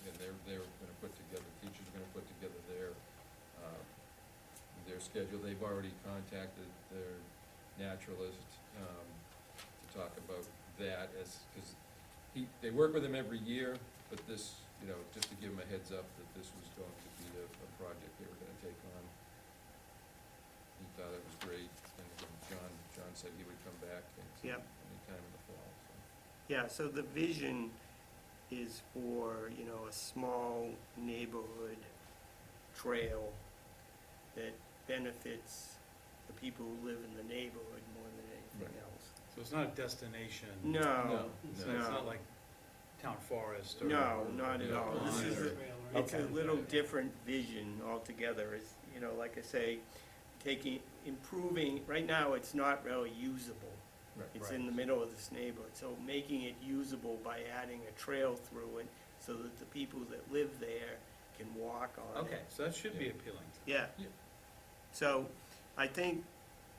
again, they're gonna put together, teachers are gonna put together their schedule. They've already contacted their naturalist, to talk about that cause they work with him every year, but this, you know, just to give him a heads up that this was going to be a project they were gonna take on. He thought it was great, and again, John said he would come back Yep. anytime in the fall, so. Yeah, so the vision is for, you know, a small neighborhood trail that benefits the people who live in the neighborhood more than anything Right. else. So it's not a destination? No, So no. it's not like town forest or? No, not at all. This Pond is or- a, it's a Okay. little different vision altogether. It's, you know, like I say, improving, right now, it's not really usable. Right. It's in the middle of this neighborhood, so making it usable by adding a trail through it so that the people that live there can walk on it. Okay, so that should be appealing to Yeah. Yeah. So I think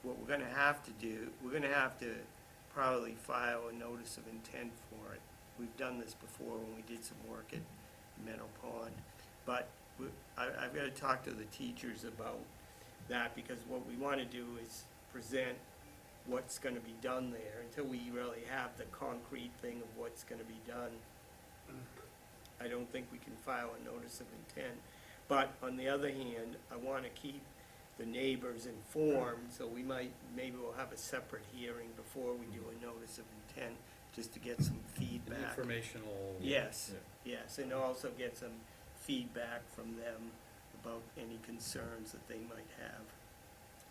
what we're gonna have to do, we're gonna have to probably file a notice of intent for it. We've done this before when we did some work at Meadow Pond. But I've gotta talk to the teachers about that, because what we wanna do is present what's gonna be done there. Until we really have the concrete thing of what's gonna be done, I don't think we can file a notice of intent. But on the other hand, I wanna keep the neighbors informed, so maybe we'll have a separate hearing before we do a notice of intent, just to get some an feedback. informational. Yes, Yeah. yes, and also get some feedback from them about any concerns that they might have.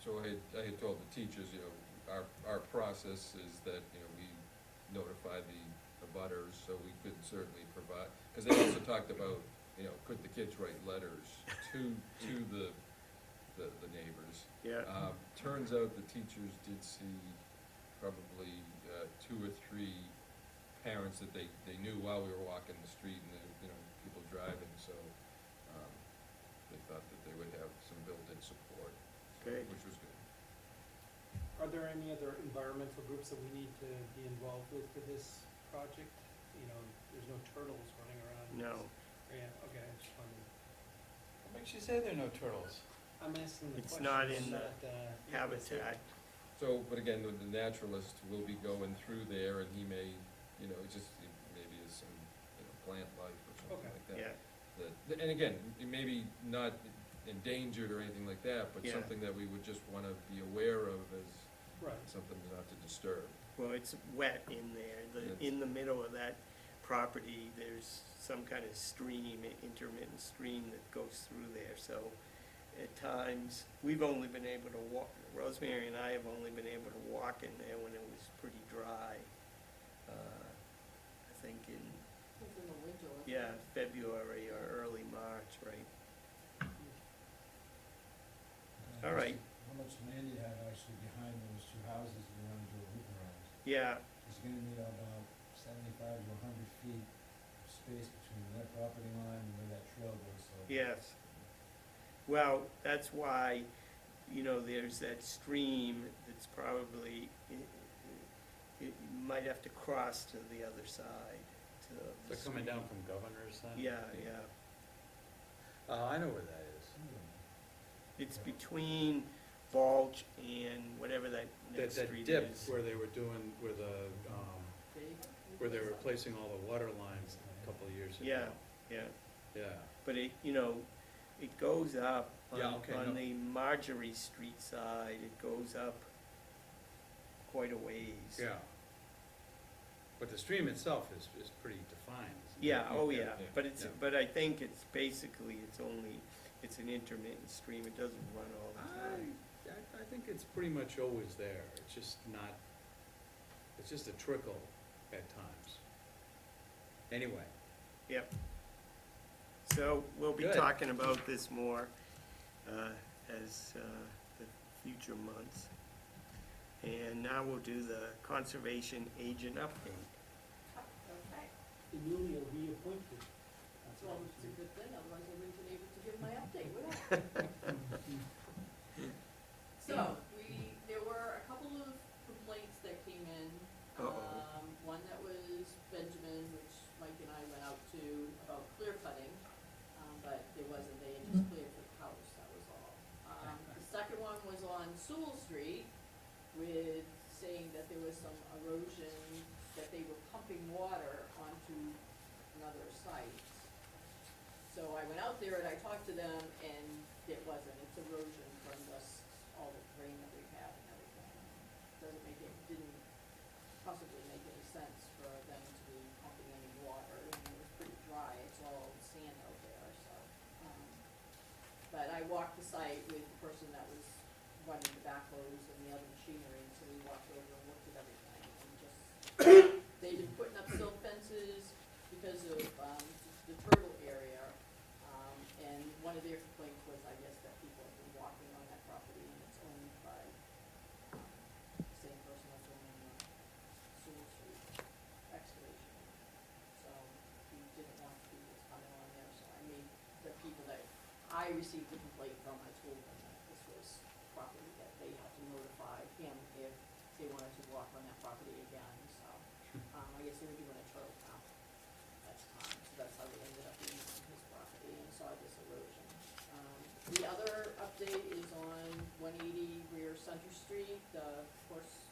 So I had told the teachers, you know, our process is that, you know, we notify the butters, so we could certainly provide, because they also talked about, you know, could the kids write letters to the neighbors. Yeah, Turns out the teachers did see probably 2 or 3 parents that they knew while we were walking the street, and you know, people driving, so they thought that they would have some built-in support, Great. which was good. Are there any other environmental groups that we need to be involved with for this project? You know, there's no turtles running around. no, Yeah, okay, I just wanted, What makes you say there are no turtles? I'm asking the It's question. not in the not, habitat. So, but again, the naturalist will be going through there, and he may, you know, maybe is some, you know, plant life or something Okay. like that. Yeah, And again, it may be not endangered or anything like that, but Yeah. something that we would just wanna be aware of as Right. something not to disturb. well, it's wet in there. Yes. In the middle of that property, there's some kind of stream, intermittent stream that goes through there, so at times, we've only been able to walk, Rosemary and I have only been able to walk in there when it was pretty dry. I think in, It's in the winter, wasn't it? yeah, February or early March, right? All right, How much land you have actually behind those 2 houses you want to do a loop around? yeah, It's gonna need about 75 to 100 feet of space between that property line and where that trail goes, so. yes. Well, that's why, you know, there's that stream that's probably, you might have to cross to the other side, to the They're coming stream. down from Governor's then? Yeah, yeah. I know where that is. It's between Balch and whatever that next That street dip is. where they were doing, where they were replacing all the water lines a couple of years ago. Yeah, yeah. Yeah. But it, you know, it goes up Yeah, on, okay, on no. the Marjorie Street side, it goes up quite a ways. Yeah. But the stream itself is pretty defined. isn't it? Yeah, oh Yeah, yeah, yeah, but it's, yeah. but I think it's basically, it's an intermittent stream, it doesn't run all the time. I think it's pretty much always there. It's just not, it's just a trickle at times. Anyway, Yep. So we'll be Good. talking about this more. as the future months. And now we'll do the conservation agent update. Okay, The newly reappointed. well, it's a good thing, otherwise I wouldn't have been able to give my update, would I? So, there were a couple of complaints that came in. Uh-oh. One that was Benjamin, which Mike and I went out to about clear cutting, but there wasn't, they had just cleared the house, that was all. The second one was on Sewell Street with saying that there was some erosion, that they were pumping water onto another site. So I went out there and I talked to them, and it wasn't, it's erosion from all the rain that we've had and everything. Didn't possibly make any sense for them to be pumping any water, and it was pretty dry, it's all sand out there, so. But I walked the site with the person that was running the backhoes and the other machinery, so we walked over and looked at everything, and just, they've been putting up silt fences because of, the turtle area. And one of their complaints was, I guess, that people have been walking on that property, and it's owned by, the same person that's owning the Sewell Street excavation. So he didn't want people coming on there, so I made the people that I received the complaint from, I told them that this was property that they have to notify him if they wanted to walk on that property again, so. I guess they were doing a turtle count at the time, so that's how they ended up being on his property and saw this erosion. The other update is on 180 rear Center Street, the horse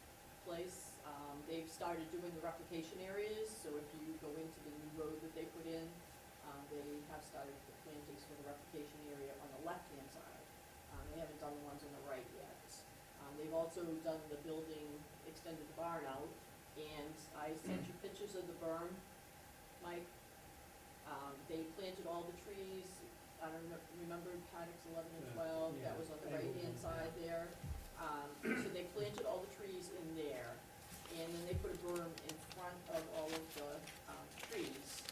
place. They've started doing the replication areas, so if you go into the new road that they put in, they have started the plantings for the replication area on the left-hand side. They haven't done the ones on the right yet. They've also done the building, extended the barn out, and I sent you pictures of the berm, Mike. They planted all the trees, I don't know, remember paddocks 11 and 12, that was on the right-hand side there. So they planted all the trees in there, and then they put a berm in front of all of the, trees.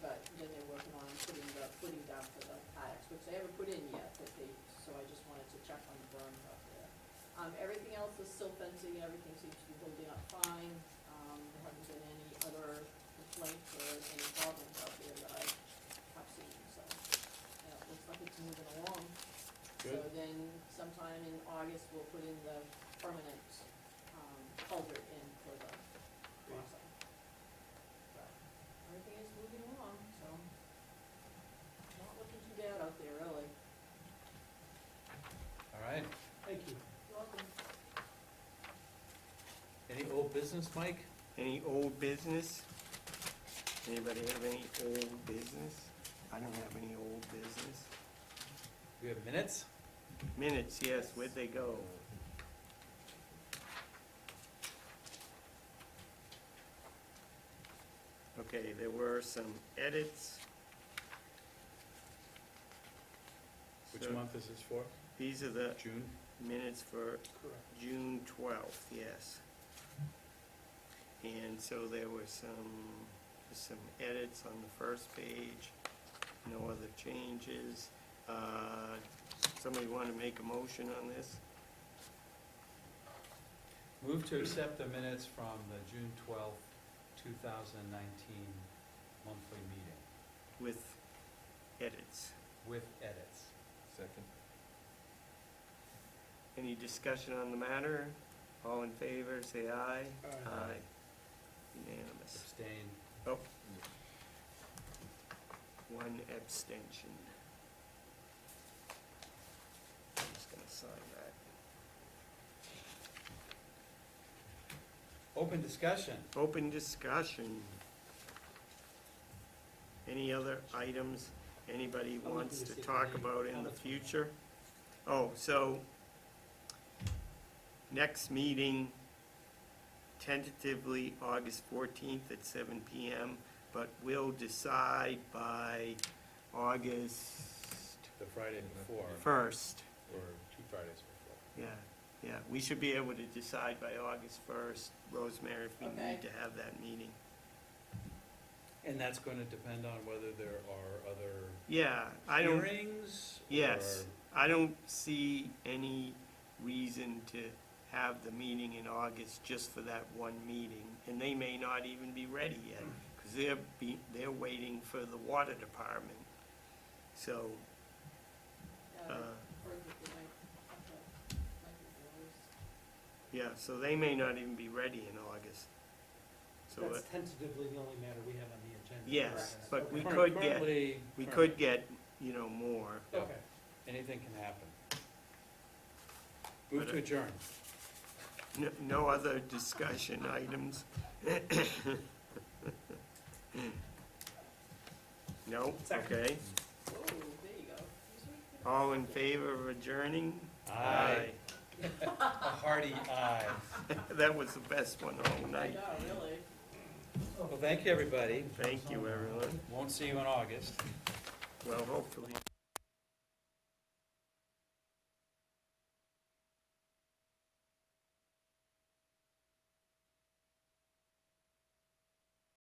But then they're working on putting the footing down for the paddocks, which they haven't put in yet, so I just wanted to check on the berms up there. Everything else is still fencing, everything seems to be holding up fine. There haven't been any other complaints or any problems out there that I have seen, so, yeah, it looks like it's moving along. So Good. then sometime in August, we'll put in the permanent, culvert in for the crossing. But everything is moving along, so, not looking too bad out there, really. All right. Thank you. You're welcome. Any old business, Mike? Any old business? Anybody have any old business? I don't have any old business. We have minutes? Minutes, yes, where'd they go? Okay, there were some edits. Which So month is this for? These are the June? minutes for Correct. June 12th, yes. And so there were some edits on the first page, no other changes. Somebody want to make a motion on this? Move to accept the minutes from the June 12th, 2019 monthly meeting With edits. with edits. Second. Any discussion on the matter? All in favor, say aye. Aye. Unanimous. Abstain. Oh. One abstention. I'm just gonna sign that. Open discussion. Open discussion. Any other items anybody I'm wants looking to see if talk any about in the comments. future? Oh, so, next meeting, tentatively August 14th at 7 PM, but we'll decide by August The Friday before, 1st. or 2 Fridays before. Yeah, we should be able to decide by August 1st, Rosemary, if we Okay. need to have that meeting. And that's going to depend on whether there are other Yeah, I don't, hearings? yes, I don't see any reason to have the meeting in August just for that one meeting, and they may not even be ready yet, because they're waiting for the water department. So, Yeah, Uh, or they might have to, might be yours. yeah, so they may not even be ready in August. So, That's tentatively the only matter we have on the agenda. yes, correct? but we Okay. could get, Currently- we could get, more. Okay. Anything can happen. Move But, to adjourn. No other discussion items? No, Second. okay. Oh, there you go. All in favor of adjourning? Aye. A hearty aye. That was the best one all I night. know, really. Well, thank you, everybody. Thank you, everyone. Won't see you in August. Well, hopefully.